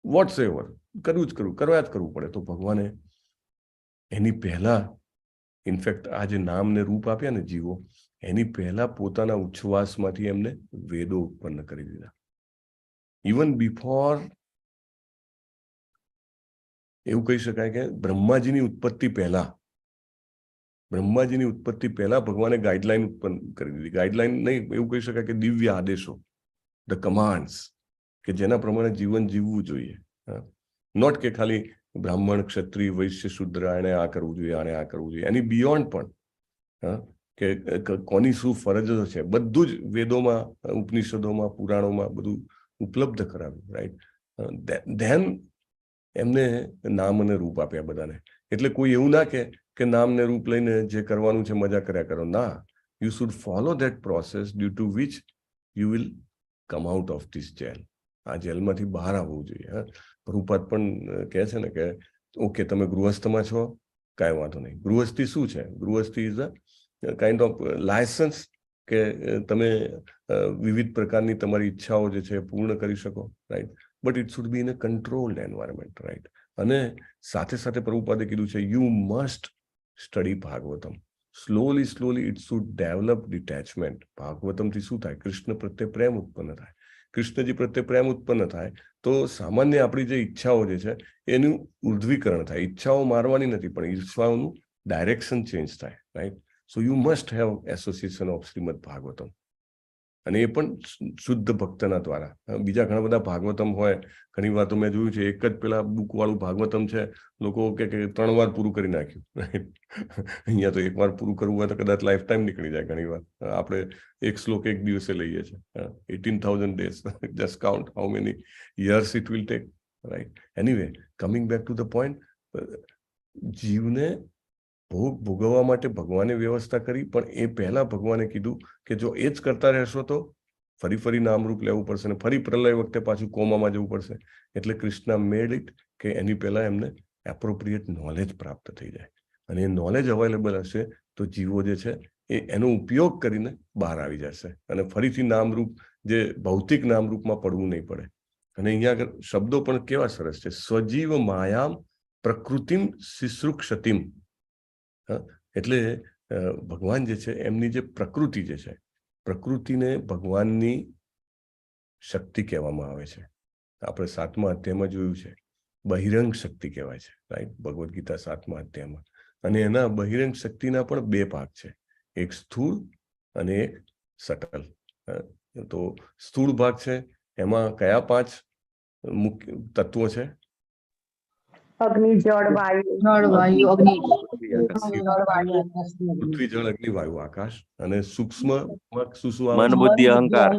વોટ્સ એવર કરવા જ કરવું પડે. તો ભગવાને એની પહેલા ઇનફેક્ટ આ જે નામ ને રૂપ આપ્યા ને જીવો, એની પહેલા પોતાના ઉચ્છ્વાસમાંથી એમને વેદો ઉત્પન્ન કરી દીધા. ઇવન બિફોર, એવું કહી શકાય કે બ્રહ્માજીની ઉત્પત્તિ પહેલા ભગવાને ગાઈડલાઈન ઉત્પન્ન કરી દીધી. ગાઈડલાઈન નહીં, એવું કહી શકાય કે દિવ્ય આદેશો, ધ કમાન્ડ્સ, કે જેના પ્રમાણે જીવન જીવવું જોઈએ. નોટ કે ખાલી બ્રાહ્મણ, ક્ષત્રિય, વૈશ્ય, શુદ્ર આને આ કરવું જોઈએ, આને આ કરવું જોઈએ, એની બિયોન્ડ પણ કે કોની શું ફરજો છે, બધું જ વેદોમાં, ઉપનિષદોમાં, પુરાણોમાં બધું ઉપલબ્ધ કરાવ્યું. રાઈટ. ધેન એમને નામ અને રૂપ આપ્યા બધાને. એટલે કોઈ એવું ના કે નામ ને રૂપ લઈને જે કરવાનું છે મજા કર્યા કરો. ના, you should follow that process due to which you will come out of this jail. આ જેલમાંથી બહાર આવવું જોઈએ. પ્રભુપાદ પણ કહે છે ને કે ઓકે, તમે ગૃહસ્થમાં છો, કાંઈ વાંધો નહીં. ગૃહસ્થી શું છે? ગૃહસ્થી is a kind of license કે તમે વિવિધ પ્રકારની તમારી ઈચ્છાઓ જે છે પૂર્ણ કરી શકો. Right. But it should be in a controlled environment. Right. અને સાથે સાથે પ્રભુપાદે કીધું છે you must study Bhagavatam. Slowly it should develop detachment. ભાગવતમથી શું થાય? કૃષ્ણ પ્રત્યે પ્રેમ ઉત્પન્ન થાય. કૃષ્ણજી પ્રત્યે પ્રેમ ઉત્પન્ન થાય તો સામાન્ય આપણી જે ઈચ્છાઓ જે છે એનું ઉર્ધ્વીકરણ થાય. ઈચ્છાઓ મારવાની નથી, પણ ઈચ્છાઓનું ડાયરેક્શન ચેન્જ થાય. Right. So you must have association of Shrimad Bhagavatam. અને એ પણ શુદ્ધ ભક્તના દ્વારા. બીજા ઘણા બધા ભાગવતમ હોય, ઘણી વાર તો મેં જોયું છે એક જ પેલા બુક વાળું ભાગવતમ છે, લોકો કે 3 વાર પૂરું કરી નાખ્યું. અહીંયા તો 1 વાર પૂરું કરવું હોય તો કદાચ લાઈફ ટાઈમ નીકળી જાય. ઘણી વાર આપણે એક શ્લોક એક દિવસે લઈએ છીએ. 18,000 days. Just count how many years it will take. Right. Anyway, coming back to the point, જીવને ભોગ ભોગવવા માટે ભગવાને વ્યવસ્થા કરી, પણ એ પહેલા ભગવાને કીધું કે જો એ જ કરતા રહેશો તો ફરી નામરૂપ લેવું પડશે, અને ફરી પ્રલય વખતે પાછું કોમામાં જવું પડશે. એટલે કૃષ્ણ મેડ ઇટ કે એની પહેલા એમને એપ્રોપ્રિએટ નોલેજ પ્રાપ્ત થઈ જાય, અને એ નોલેજ અવેલેબલ હશે તો જીવો જે છે એ એનો ઉપયોગ કરીને બહાર આવી જશે, અને ફરીથી નામરૂપ જે ભૌતિક નામરૂપમાં પડવું નહીં પડે. અને અહીંયા આગળ શબ્દો પણ કેવા સરસ છે, સ્વજીવ માયામ પ્રકૃતિમ શિશ્રુક્ષતિમ. એટલે ભગવાન જે છે એમની જે પ્રકૃતિ જે છે, પ્રકૃતિને ભગવાનની શક્તિ કહેવામાં આવે છે. આપણે 7મા અધ્યાયમાં જોયું છે, બહિરંગ શક્તિ કહેવાય છે. રાઈટ. ભગવદ્ ગીતા 7મા અધ્યાયમાં. અને એના બહિરંગ શક્તિના પણ 2 ભાગ છે, એક સ્થૂળ અને એક સટલ. તો સ્થૂળ ભાગ છે એમાં કયા 5 મુખ્ય તત્વો છે? અગ્નિ, જળ, વાયુ, પૃથ્વી, જળ, અગ્નિ, વાયુ, આકાશ. અને સૂક્ષ્મ શું શું મન, બુદ્ધિ, અહંકાર.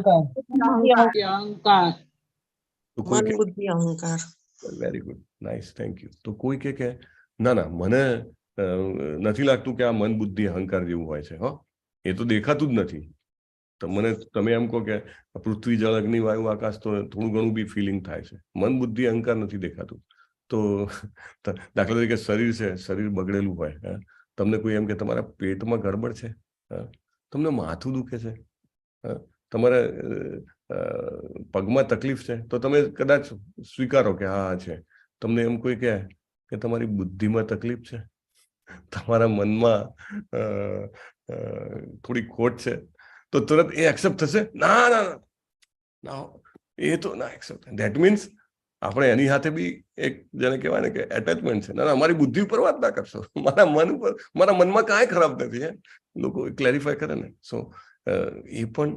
Very good, nice, thank you. તો કોઈ કે ના મને નથી લાગતું કે આ મન, બુદ્ધિ, અહંકાર જેવું હોય છે. એ તો દેખાતું જ નથી. તો તમે એમ કહો કે પૃથ્વી, જળ, અગ્નિ, વાયુ, આકાશ, તો થોડું ઘણું બી ફિલિંગ થાય છે. મન, બુદ્ધિ, અહંકાર નથી દેખાતું. તો દાખલા તરીકે શરીર છે, શરીર બગડેલું હોય, તમને કોઈ એમ કે તમારા પેટમાં ગડબડ છે, તમને માથું દુખે છે, તમારે પગમાં તકલીફ છે, તો તમે કદાચ સ્વીકારો કે હા છે. તમને એમ કોઈ કહે કે તમારી બુદ્ધિમાં તકલીફ છે, તમારા મનમાં થોડી ખોટ છે, તો તરત એ એક્સેપ્ટ થશે? ના, એ તો ના એક્સેપ્ટ. ધેટ મીન્સ આપણે એની સાથે બી એક જેને કહેવાય ને કે એટેચમેન્ટ છે. ના, અમારી બુદ્ધિ ઉપર વાત ના કરશો, મારા મન ઉપર, મારા મનમાં કાંઈ ખરાબ નથી. લોકો ક્લેરિફાય કરે ને. સો એ પણ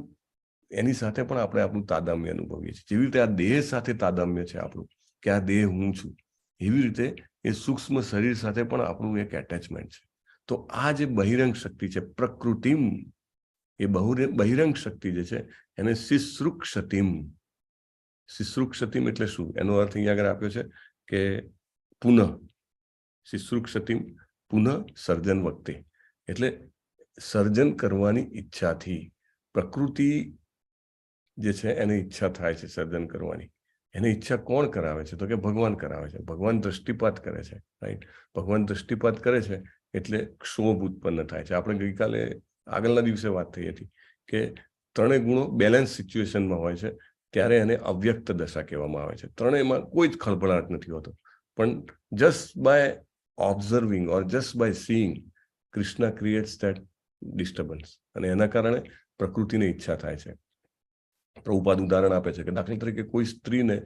એની સાથે પણ આપણે આપણું તાદામ્ય અનુભવીએ છીએ. જેવી રીતે આ દેહ સાથે તાદામ્ય છે આપણું, કે આ દેહ હું છું, એવી રીતે એ સૂક્ષ્મ શરીર સાથે પણ આપણું એક એટેચમેન્ટ છે. તો આ જે બહિરંગ શક્તિ છે, પ્રકૃતિમ, એ બહિરંગ શક્તિ જે છે એને શિશ્રુક્ષતિમ. શિશ્રુક્ષતિમ એટલે શું? એનો અર્થ અહીંયા આગળ આપ્યો છે કે પુનઃ. શિશ્રુક્ષતિમ પુનઃ સર્જન વખતે, એટલે સર્જન કરવાની ઈચ્છાથી. પ્રકૃતિ જે છે એને ઈચ્છા થાય છે સર્જન કરવાની. એને ઈચ્છા કોણ કરાવે છે? તો કે ભગવાન કરાવે છે. ભગવાન દ્રષ્ટિપાત કરે છે, રાઈટ? ભગવાન દ્રષ્ટિપાત કરે છે એટલે ક્ષોભ ઉત્પન્ન થાય છે. આપણે ગઈકાલે આગળના દિવસે વાત થઈ હતી કે ત્રણેય ગુણો બેલેન્સ સિચ્યુએશનમાં હોય છે ત્યારે એને અવ્યક્ત દશા કહેવામાં આવે છે. ત્રણેયમાં કોઈ જ ખળભળાટ નથી હોતો. પણ just by observing or just by seeing, Krishna creates that disturbance, અને એના કારણે પ્રકૃતિની ઈચ્છા થાય છે. પ્રભુપાદ ઉદાહરણ આપે છે કે દાખલા તરીકે કોઈ સ્ત્રીને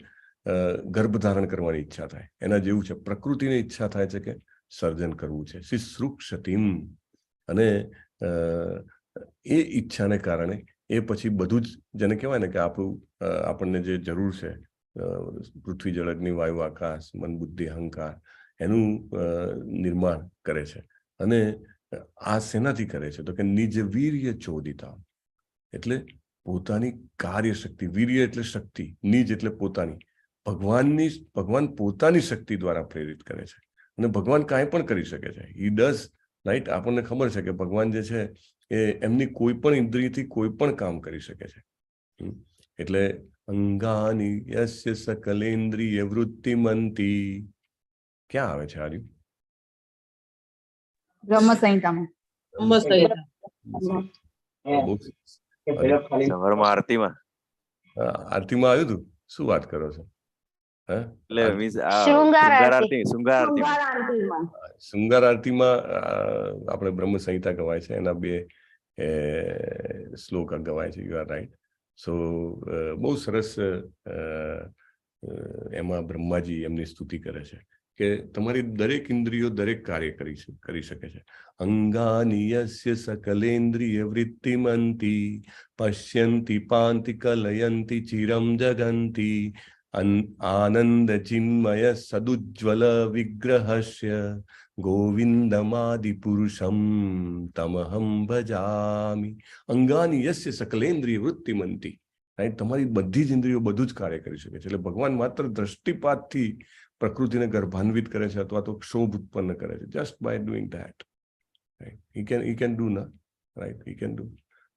ગર્ભધારણ કરવાની ઈચ્છા થાય, એના જેવું છે. પ્રકૃતિની ઈચ્છા થાય છે કે સર્જન કરવું છે, શિશ્રુક્ષતિમ. અને એ ઈચ્છાને કારણે એ પછી બધું જ જેને કહેવાય ને કે આપણને જે જરૂર છે, પૃથ્વી જળ અગ્નિ વાયુ આકાશ મન બુદ્ધિ અહંકાર, એનું નિર્માણ કરે છે. અને આ શેનાથી કરે છે? તો કે નિજ વીર્ય ચોદિતા, એટલે પોતાની કાર્યશક્તિ. વીર્ય એટલે શક્તિ, નિજ એટલે પોતાની. ભગવાન પોતાની શક્તિ દ્વારા પ્રેરિત કરે છે. અને ભગવાન કાંઈ પણ કરી શકે છે. He does, right? આપણને ખબર છે કે ભગવાન જે છે એ એમની કોઈ પણ ઇન્દ્રિયથી કોઈ પણ કામ કરી શકે છે. એટલે અંગાની યસ્ય સકલેન્દ્રિય વૃત્તિમંતી, ક્યાં આવે છે આર્યુ? બ્રહ્મ સંહિતામાં. સવારમાં આરતીમાં આરતીમાં આવ્યું હતું. શું વાત કરો છો? એટલે મીન્સ શૃંગાર આરતી. શૃંગાર આરતીમાં આપણે બ્રહ્મ સંહિતા ગવાય છે, એના 2 શ્લોક ગવાય છે. You are right. સો બહુ સરસ એમાં બ્રહ્માજી એમની સ્તુતિ કરે છે કે તમારી દરેક ઇન્દ્રિયો દરેક કાર્ય કરી શકે છે. અંગાની યસ્ય સકલેન્દ્રિય વૃત્તિમંતી પશ્યંતિ પાંતિ કલયંતિ ચિરમ જગંતી આનંદ ચિન્મય સદુજ્જવલ વિગ્રહસ્ય ગોવિંદમાદિ પુરુષમ તમહમ ભજામિ. અંગાની યસ્ય સકલેન્દ્રિય વૃત્તિમંતી, રાઈટ? તમારી બધી જ ઇન્દ્રિયો બધું જ કાર્ય કરી શકે છે. એટલે ભગવાન માત્ર દ્રષ્ટિપાતથી પ્રકૃતિને ગર્ભાન્વિત કરે છે અથવા તો ક્ષોભ ઉત્પન્ન કરે છે. Just by doing that, right? He can do ના, રાઈટ? He can do.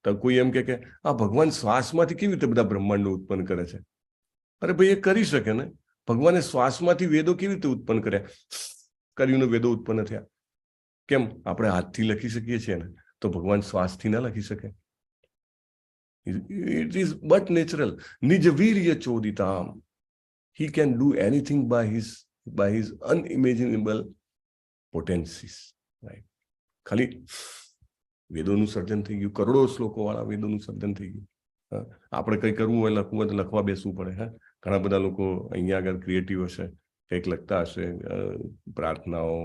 તો કોઈ એમ કે આ ભગવાન શ્વાસમાંથી કેવી રીતે બધા બ્રહ્માંડો ઉત્પન્ન કરે છે? અરે ભાઈ, એ કરી શકે ને. ભગવાને શ્વાસમાંથી વેદો કેવી રીતે ઉત્પન્ન કર્યા? કરીને વેદો ઉત્પન્ન થયા. કેમ? આપણે હાથથી લખી શકીએ છીએ ને, તો ભગવાન શ્વાસથી ના લખી શકે? It is but natural. નિજ વીર્ય ચોદિતામ. He can do anything by his unimaginable potencies, right? ખાલી વેદોનું સર્જન થઈ ગયું, કરોડો શ્લોકો વાળા વેદોનું સર્જન થઈ ગયું. આપણે કંઈ કરવું હોય, લખવું હોય તો લખવા બેસવું પડે. ઘણા બધા લોકો અહીંયા આગળ ક્રિએટિવ હશે, કંઈક લખતા હશે, પ્રાર્થનાઓ,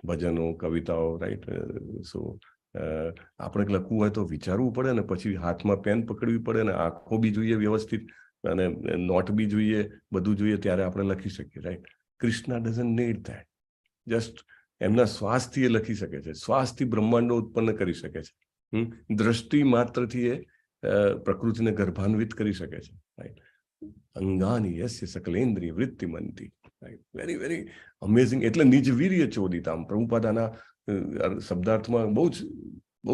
ભજનો, કવિતાઓ, રાઈટ? સો આપણે લખવું હોય તો વિચારવું પડે ને, પછી હાથમાં પેન પકડવી પડે ને, આંખો બી જોઈએ વ્યવસ્થિત, અને નોટ બી જોઈએ, બધું જોઈએ, ત્યારે આપણે લખી શકીએ, right? Krishna doesn't need that. Just એમના શ્વાસથી એ લખી શકે છે. શ્વાસથી બ્રહ્માંડો ઉત્પન્ન કરી શકે છે. દ્રષ્ટિ માત્રથી એ પ્રકૃતિને ગર્ભાન્વિત કરી શકે છે, રાઈટ? અંગાની યસ્ય સકલેન્દ્રિય વૃત્તિમંતી, રાઈટ? Very very amazing. એટલે નિજ વીર્ય ચોદિતામ. પ્રભુપાદાના શબ્દાર્થમાં બહુ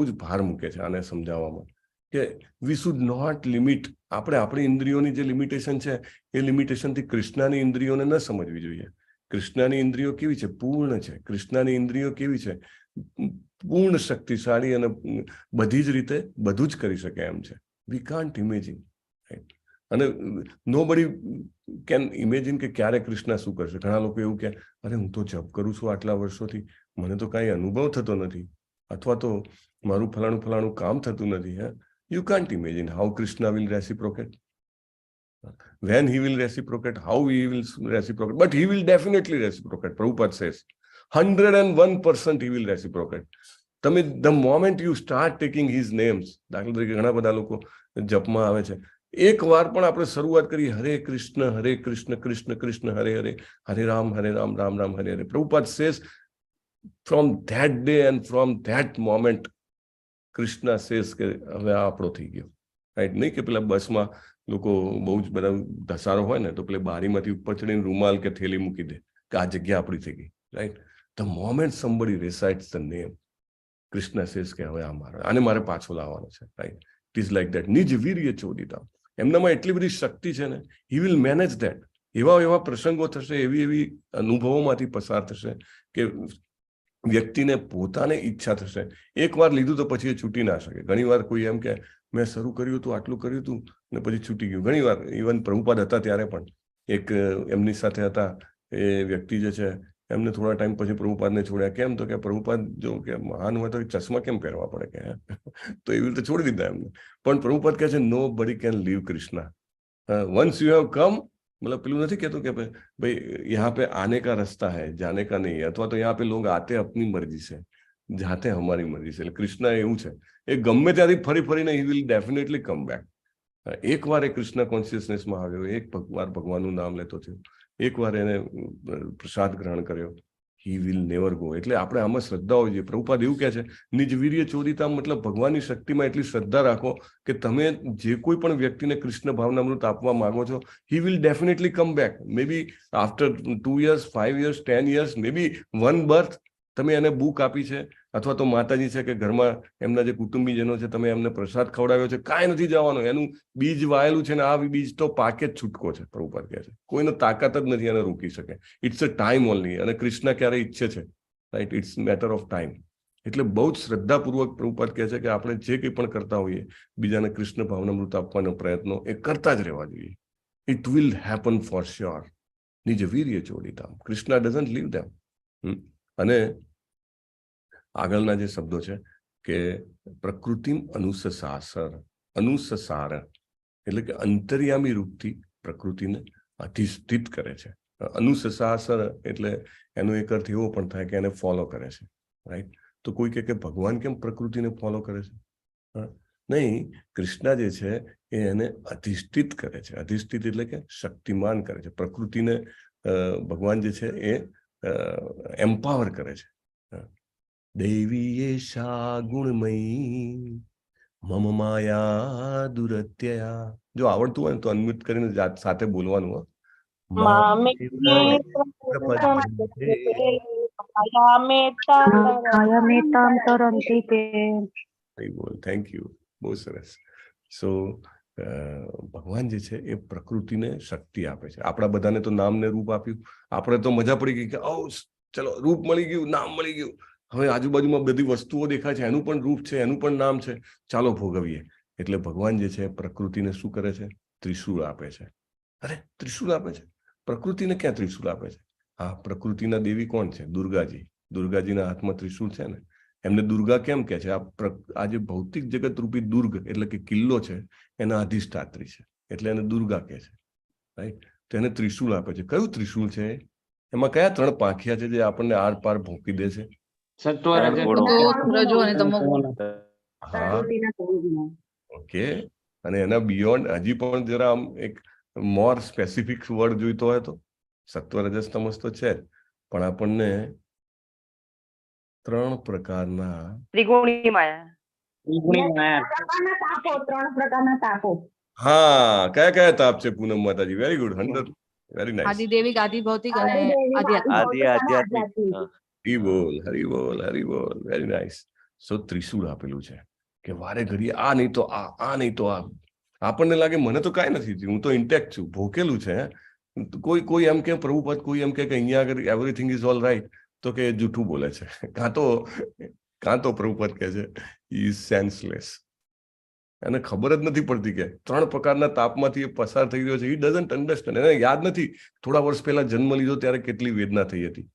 જ ભાર મૂકે છે આને સમજાવવામાં, કે વી શુડ નોટ લિમિટ. આપણે આપણી ઇન્દ્રિયોની જે લિમિટેશન છે એ લિમિટેશનથી કૃષ્ણની ઇન્દ્રિયોને ન સમજવી જોઈએ. કૃષ્ણની ઇન્દ્રિયો કેવી છે? પૂર્ણ છે. કૃષ્ણની ઇન્દ્રિયો કેવી છે? પૂર્ણ શક્તિશાળી, અને બધી જ રીતે બધું જ કરી શકે એમ છે. We can't imagine, right? અને નોબડી કેન ઇમેજિન કે ક્યારે કૃષ્ણ શું કરશે. ઘણા લોકો એવું કે અરે હું તો જપ કરું છું આટલા વર્ષોથી, મને તો કાંઈ અનુભવ થતો નથી, અથવા તો મારું ફલાણું કામ થતું નથી. You can't imagine how Krishna will reciprocate. When he will reciprocate, how he will reciprocate, but he will definitely reciprocate. Prabhupada says 101% he will reciprocate. તમે the moment you start taking his names, દાખલા તરીકે ઘણા બધા લોકો જપમાં આવે છે, એક વાર પણ આપણે શરૂઆત કરી હરે કૃષ્ણ કૃષ્ણ કૃષ્ણ હરે હરે, હરે રામ રામ રામ હરે હરે. Prabhupada says from that day and from that moment Krishna says કે હવે આ આપણો થઈ ગયો, રાઈટ? નહીં કે પેલા બસમાં લોકો બહુ જ બધા ધસારો હોય ને તો પેલે બારીમાંથી ઉપર ચડીને રૂમાલ કે થેલી મૂકી દે કે આ જગ્યા આપણી થઈ ગઈ, right? The moment somebody recites the name, Krishna says કે હવે આ મારે આને મારે પાછો લાવવાનો છે, right? It is like that. નિજ વીર્ય ચોદિતા. એમનામાં એટલી બધી શક્તિ છે ને, he will manage that. એવા પ્રસંગો થશે, એવી અનુભવોમાંથી પસાર થશે કે વ્યક્તિને પોતાને ઈચ્છા થશે. એકવાર લીધું તો પછી એ છૂટી ના શકે. ઘણીવાર કોઈ એમ કે મેં શરૂ કર્યું હતું, આટલું કર્યું હતું ને પછી છૂટી ગયું. ઘણીવાર ઇવન પ્રભુપાદ હતા ત્યારે પણ એક એમની સાથે હતા એ વ્યક્તિ જે છે એમને થોડા ટાઈમ પછી પ્રભુપાદને છોડ્યા. કેમ? તો કે પ્રભુપાદ જો કે મહાન હોય તો ચશ્મા કેમ પહેરવા પડે કે તો એવી રીતે છોડી દીધા એમને. પણ પ્રભુપાદ કહે છે nobody can leave Krishna. Once you have come, मतलब पेलू नहीं कहते कि भाई यहाँ पे आने का रास्ता है, जाने का नहीं है, अथवा तो यहाँ पे लोग आते अपनी मर्जी से, जाते हमारी मर्जी से. कृष्ण એવું છે એ ગમે ત્યાંથી ફરી ફરીને he will definitely come back. એકવાર એ કૃષ્ણ કોન્શિયસનેસમાં આવ્યો, એકવાર ભગવાનનું નામ લેતો થયો, એકવાર એને પ્રસાદ ગ્રહણ કર્યો, he will never go. એટલે આપણે આમાં શ્રદ્ધા હોવી જોઈએ. પ્રભુપાદ એવું કહે છે નિજ વીર્ય ચોદિતા, મતલબ ભગવાનની શક્તિમાં એટલી શ્રદ્ધા રાખો કે તમે જે કોઈ પણ વ્યક્તિને કૃષ્ણ ભાવનામૃત આપવા માંગો છો, he will definitely come back. Maybe after 2 years, 5 years, 10 years, maybe one birth. તમે એને બુક આપી છે અથવા તો માતાજી છે કે ઘરમાં એમના જે કુટુંબીજનો છે તમે એમને પ્રસાદ ખવડાવ્યો છે, કાંઈ નથી જવાનું, એનું બીજ વાયેલું છે ને આ બીજ તો પાકે જ છૂટકો છે. પ્રભુપાદ કહે છે કોઈનો તાકાત જ નથી એને રોકી શકે. It's a time only. અને કૃષ્ણ ક્યારે ઈચ્છે છે, right? It's matter of time. એટલે બહુ જ શ્રદ્ધાપૂર્વક પ્રભુપાદ કહે છે કે આપણે જે કંઈ પણ કરતા હોઈએ બીજાને કૃષ્ણ ભાવનામૃત આપવાનો પ્રયત્નો એ કરતા જ રહેવા જોઈએ. It will happen for sure. નિજ વીર્ય ચોદિતા. કૃષ્ણ ડઝન્ટ લીવ ધેમ. અને આગળના જે શબ્દો છે કે પ્રકૃતિમ અનુસસાર એટલે કે અંતર્યામી રૂપથી પ્રકૃતિને અધિષ્ઠિત કરે છે. અનુસસાસર એટલે એનો એક અર્થ એવો પણ થાય કે એને ફોલો કરે છે, રાઈટ? તો કોઈ કહે કે ભગવાન કેમ પ્રકૃતિને ફોલો કરે છે? નહીં, કૃષ્ણ જે છે એ એને અધિષ્ઠિત કરે છે. અધિષ્ઠિત એટલે કે શક્તિમાન કરે છે. પ્રકૃતિને ભગવાન જે છે એ એમ્પાવર કરે છે. દૈવી એશા ગુણમયી મમ માયા દુરત્યયા. જો આવડતું હોય ને તો અનમ્યુટ કરીને સાથે બોલવાનું. થેન્ક યુ, બહુ સરસ. સો ભગવાન જે છે એ પ્રકૃતિને શક્તિ આપે છે. આપણા બધાને તો નામ ને રૂપ આપ્યું. આપણે તો મજા પડી ગઈ કે ઓ ચલો રૂપ મળી ગયું, નામ મળી ગયું, હવે આજુબાજુમાં બધી વસ્તુઓ દેખાય છે, એનું પણ રૂપ છે, એનું પણ નામ છે, ચાલો ભોગવીએ. એટલે ભગવાન જે છે પ્રકૃતિને શું કરે છે? ત્રિશૂળ આપે છે. અરે ત્રિશૂળ આપે છે? પ્રકૃતિને ક્યાં ત્રિશૂળ આપે છે? હા, પ્રકૃતિના દેવી કોણ છે? દુર્ગાજી. દુર્ગાજીના હાથમાં ત્રિશૂળ છે ને. એમને દુર્ગા કેમ કે છે? આ જે ભૌતિક જગત રૂપી દુર્ગ એટલે કે કિલ્લો છે એના અધિષ્ઠાત્રી છે, એટલે એને દુર્ગા કહે છે, રાઈટ? તો એને ત્રિશૂળ આપે છે. કયું ત્રિશૂળ છે? એમાં કયા 3 પાંખિયા છે જે આપણને આર પાર ભોંકી દે છે? ઓકે. અને એના બિયોન્ડ હજી પણ જરા આમ એક મોર સ્પેસિફિક વર્ડ જોઈતો હોય તો સત્વ રજસ તમસ તો છે જ, પણ આપણને 3 પ્રકારના ત્રિગુણી માયા. હા, કયા તાપ છે Poonam Mataji? Very good, 100, very nice. આદિદેવિક, આદિભૌતિક અને આધ્યાત્મિક. હરી બોલ, વેરી નાઇસ. સો ત્રિશૂળ આપેલું છે કે વારે ઘડીએ આ નહીં તો આ નહીં તો આ. આપણને લાગે મને તો કાંઈ નથી થયું, હું તો ઇન્ટેક્ટ છું, ભોકેલું છે. કોઈ એમ કે પ્રભુપદ, કોઈ એમ કે અહીંયા આગળ એવરીથિંગ ઇઝ ઓલ રાઈટ, તો કે જૂઠું બોલે છે. કાં તો પ્રભુપદ કહે છે ઇઝ સેન્સલેસ. એને ખબર જ નથી પડતી કે 3 પ્રકારના તાપમાંથી એ પસાર થઈ રહ્યો છે. હી ડઝન્ટ અન્ડરસ્ટેન્ડ. એને યાદ નથી થોડા વર્ષ પહેલા જન્મ લીધો ત્યારે કેટલી વેદના થઈ હતી,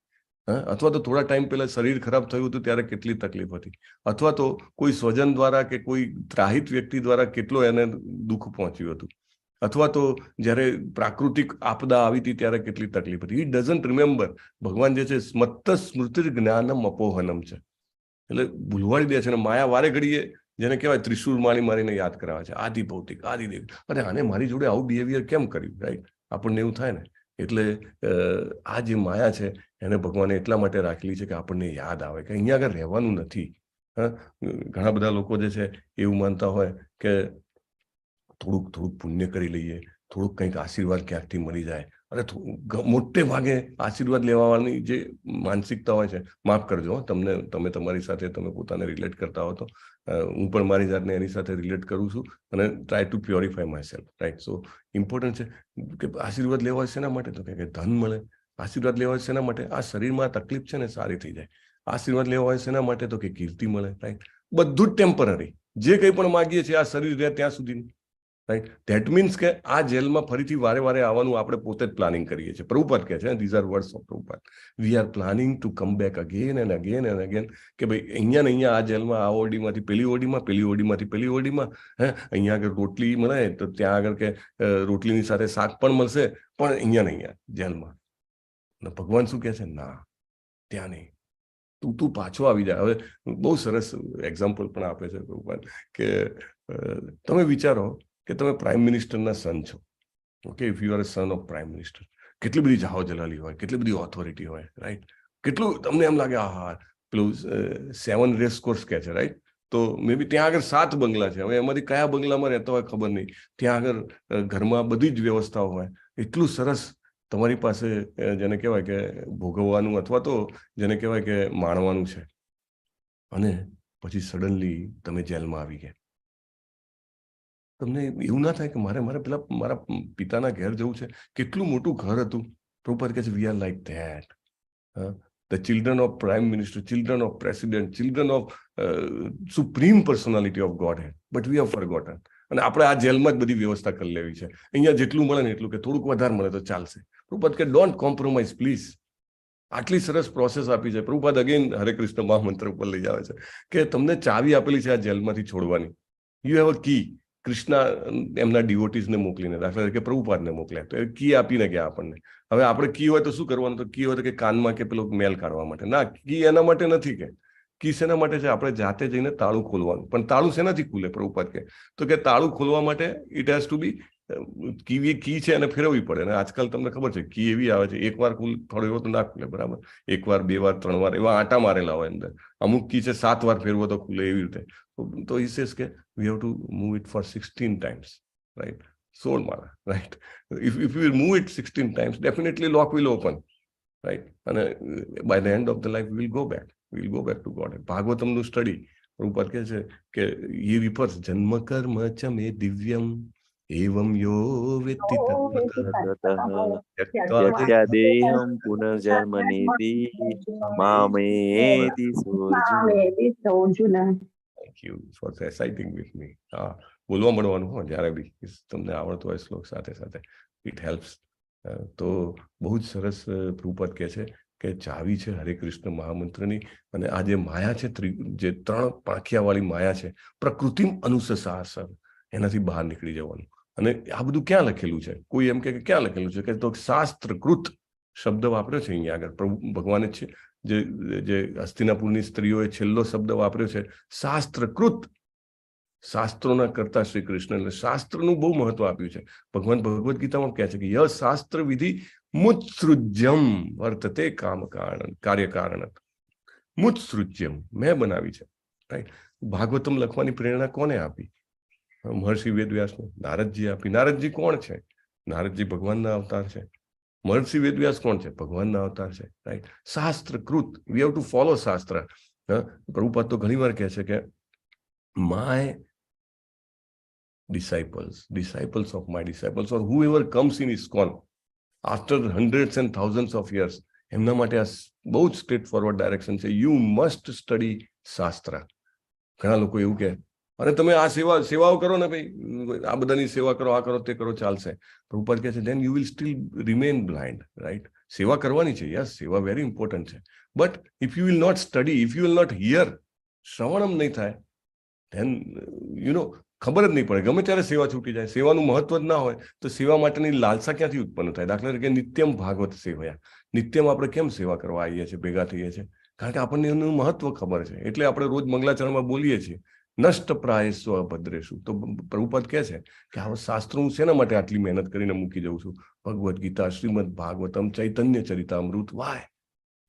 અથવા તો થોડા ટાઈમ પહેલા શરીર ખરાબ થયું હતું ત્યારે કેટલી તકલીફ હતી, અથવા તો કોઈ સ્વજન દ્વારા કે કોઈ ત્રાહિત વ્યક્તિ દ્વારા કેટલો એને દુઃખ પહોંચ્યું હતું. અથવા તો જ્યારે પ્રાકૃતિક આપદા આવી હતી ત્યારે કેટલી તકલીફ હતી. હી ડઝન્ટ રિમેમ્બર. ભગવાન જે છે મત્ત સ્મૃતિ જ્ઞાનમ અપોહનમ છે, એટલે ભૂલવાડી દે છે. અને માયા વારે ઘડીએ જેને કહેવાય ત્રિશુળ મારીને યાદ કરાવે છે, આદિ ભૌતિક આદિદેવ. અરે આને મારી જોડે આવું બિહેવિયર કેમ કર્યું, રાઈટ? આપણને એવું થાય ને. એટલે આ જે માયા છે એને ભગવાને એટલા માટે રાખેલી છે કે આપણને યાદ આવે કે અહીંયા આગળ રહેવાનું નથી. ઘણા બધા લોકો જે છે એવું માનતા હોય કે થોડુંક પુણ્ય કરી લઈએ, થોડુંક કંઈક આશીર્વાદ ક્યાંકથી મળી જાય. અરે મોટે ભાગે આશીર્વાદ લેવાની જે માનસિકતા હોય છે, માફ કરજો, તમે તમારી સાથે તમે પોતાને રિલેટ કરતા હો તો હું પણ મારી જાતને એની સાથે રિલેટ કરું છું અને try to purify my self, right? So important છે કે આશીર્વાદ લેવા હોય શેના માટે? તો કે ધન મળે. આશીર્વાદ લેવા હોય શેના માટે? આ શરીરમાં તકલીફ છે ને સારી થઈ જાય. આશીર્વાદ લેવા હોય શેના માટે? તો કે કીર્તિ મળે, રાઈટ? બધું જ ટેમ્પરરી. જે કંઈ પણ માગીએ છીએ આ શરીર રહે ત્યાં સુધી, રાઈટ? ધેટ મીન્સ કે આ જેલમાં ફરીથી વારે વારે આવવાનું આપણે પોતે જ પ્લાનિંગ કરીએ છીએ. પ્રભુપાદ કહે છે, these are words of Prabhupada, we are planning to come back again and again and again. કે ભાઈ અહીંયા ને અહીંયા આ જેલમાં આ ઓડીમાંથી પેલી ઓડીમાં, પેલી ઓડીમાંથી પેલી ઓડીમાં, અહીંયા આગળ રોટલી મળે તો ત્યાં આગળ કે રોટલીની સાથે શાક પણ મળશે, પણ અહીંયા ને અહીંયા જેલમાં. અને ભગવાન શું કહે છે? ના, ત્યાં નહીં, તું પાછો આવી જાય. હવે બહુ સરસ એક્ઝામ્પલ પણ આપે છે પ્રભુપાદ કે તમે વિચારો કે તમે પ્રાઇમ મિનિસ્ટરના સન છો. Okay, if you are a son of prime minister, કેટલી બધી જાહો જલાલી હોય, કેટલી બધી ઓથોરિટી હોય, રાઈટ? કેટલું તમને એમ લાગે હા પેલું 7 રેસ કોર્સ કહે છે, રાઈટ? તો મે બી ત્યાં આગળ 7 બંગલા છે. હવે એમાંથી કયા બંગલામાં રહેતા હોય ખબર નહીં. ત્યાં આગળ ઘરમાં બધી જ વ્યવસ્થાઓ હોય. એટલું સરસ તમારી પાસે જેને કહેવાય કે ભોગવવાનું અથવા તો જેને કહેવાય કે માણવાનું છે, અને પછી સડનલી તમે જેલમાં આવી ગયા. તમને એવું ના થાય કે મારે પેલા મારા પિતાના ઘેર જવું છે? કેટલું મોટું ઘર હતું. પ્રભુપાદ કહે છે we are like that. The children of prime minister, children of president, children of supreme personality of godhead, but we have forgotten. અને આપણે આ જેલમાં જ બધી વ્યવસ્થા કરી લેવી છે. અહીંયા જેટલું મળે ને એટલું, કે થોડુંક વધારે મળે તો ચાલશે. પ્રભુપાદ કે ડોન્ટ કોમ્પ્રોમાઇઝ પ્લીઝ. આટલી સરસ પ્રોસેસ આપી છે. પ્રભુપાદ અગેન હરે કૃષ્ણ મહામંત્ર ઉપર લઈ આવે છે કે તમને ચાવી આપેલી છે આ જેલમાંથી છોડવાની. યુ હેવ અ કી. કૃષ્ણ એમના ડિવોટીઝને મોકલીને, દાખલા તરીકે પ્રભુપાદને મોકલ્યા, તો એ કી આપીને ગયા આપણને. હવે આપણે કી હોય તો શું કરવાનું? તો કી હોય તો કે કાનમાં કે પેલો મેલ કાઢવા માટે. ના, કી એના માટે નથી. કે કી શેના માટે છે? આપણે જાતે જઈને તાળું ખોલવાનું. પણ તાળું શેનાથી ખુલે? પ્રભુપાદ કે તો કે તાળું ખોલવા માટે ઇટ હેઝ ટુ બી કી છે અને ફેરવવી પડે. અને આજકાલ તમને ખબર છે કી એવી આવે છે, એકવાર થોડો એવો તો ના ખુલે, બરાબર? 1 વાર 2 વાર 3 વાર એવા આટા મારેલા હોય અંદર. અમુક કી છે 7 વાર ફેરવો તો ખુલે, એવી રીતે. તો he says કે we have to move it for 16 times, right? 16 માળા, right? If you will move it 16 times, definitely lock will open, right? And by the end of the life we will go back to God. Bhagavatam નું સ્ટડી પ્રભુપાદ કહે છે કે એ refers જન્મ કર્મ ચ મે દિવ્યમ એવમ યો વેત્તિ ત્યક્ત્વા દેહં પુનર્જન્મ નીતિ મામેતિ સોર્જુન. Thank you for reciting with me. બોલવા મળવાનું હો જ્યારે બી તમને આવડતો હોય શ્લોક સાથે સાથે, ઇટ હેલ્પ્સ. તો બહુ જ સરસ પ્રભુપાદ કહે છે કે ચાવી છે હરે કૃષ્ણ મહામંત્રની. અને આ જે માયા છે, જે 3 પાંખિયાવાળી માયા છે, પ્રકૃતિમ અનુસસાર, એનાથી બહાર નીકળી જવાનું. અને આ બધું ક્યાં લખેલું છે? કોઈ એમ કે ક્યાં લખેલું છે? કે તો શાસ્ત્રકૃત શબ્દ વાપર્યો છે અહીંયા આગળ. પ્રભુ ભગવાને છે જે હસ્તિનાપુરની સ્ત્રીઓએ છેલ્લો શબ્દ વાપર્યો છે, શાસ્ત્રકૃત. શાસ્ત્રોના કરતા શ્રી કૃષ્ણ, એટલે શાસ્ત્રનું બહુ મહત્વ આપ્યું છે. ભગવાન ભગવદ્ ગીતામાં કહે છે કે ય શાસ્ત્ર વિધિ મુત્સૃજ્યમ વર્તતે કામ કારણ કાર્ય કારણ. મુત્સૃજ્યમ મેં બનાવી છે, રાઈટ? ભાગવતમ લખવાની પ્રેરણા કોને આપી? મહર્ષિ વેદવ્યાસને. નારદજી આપી. નારદજી કોણ છે? નારદજી ભગવાનના અવતાર છે. મહર્ષિ વેદવ્યાસ કોણ છે? ભગવાનના અવતાર છે, રાઈટ? શાસ્ત્રકૃત. We have to follow shastra. Prabhupada તો ઘણી વાર કહે છે કે my disciples of my disciples, or whoever comes in ISKCON after hundreds and thousands of years, એમના માટે આ બહુ જ સ્ટ્રેટ ફોરવર્ડ ડાયરેક્શન છે. યુ મસ્ટ સ્ટડી શાસ્ત્ર. ઘણા લોકો એવું કહે, અને તમે આ સેવાઓ કરો ને ભાઈ, આ બધાની સેવા કરો, આ કરો, તે કરો, ચાલશે. પ્રભુપાદ કહે છે then you will still remain blind, right? સેવા કરવાની છે, યસ, સેવા વેરી ઇમ્પોર્ટન્ટ છે. But if you will not study, if you will not hear, શ્રવણમ નહીં થાય, then ખબર જ નહીં પડે, ગમે ત્યારે સેવા છૂટી જાય, સેવાનું મહત્વ જ ના હોય તો સેવા માટેની લાલસા ક્યાંથી ઉત્પન્ન થાય? દાખલા તરીકે નિત્યમ ભાગવત સેવયા, નિત્યમ આપણે કેમ સેવા કરવા આવીએ છીએ, ભેગા થઈએ છીએ? કારણ કે આપણને એનું મહત્વ ખબર છે, એટલે આપણે રોજ મંગલાચરણમાં બોલીએ છીએ નષ્ટ પ્રાયસ્વ અભદ્રેશુ. તો પ્રભુપાદ કહે છે કે આવા શાસ્ત્રો હું શેના માટે આટલી મહેનત કરીને મૂકી જઉં છું? Bhagavad Gita, Shrimad Bhagavatam, Chaitanya Charitamrita, why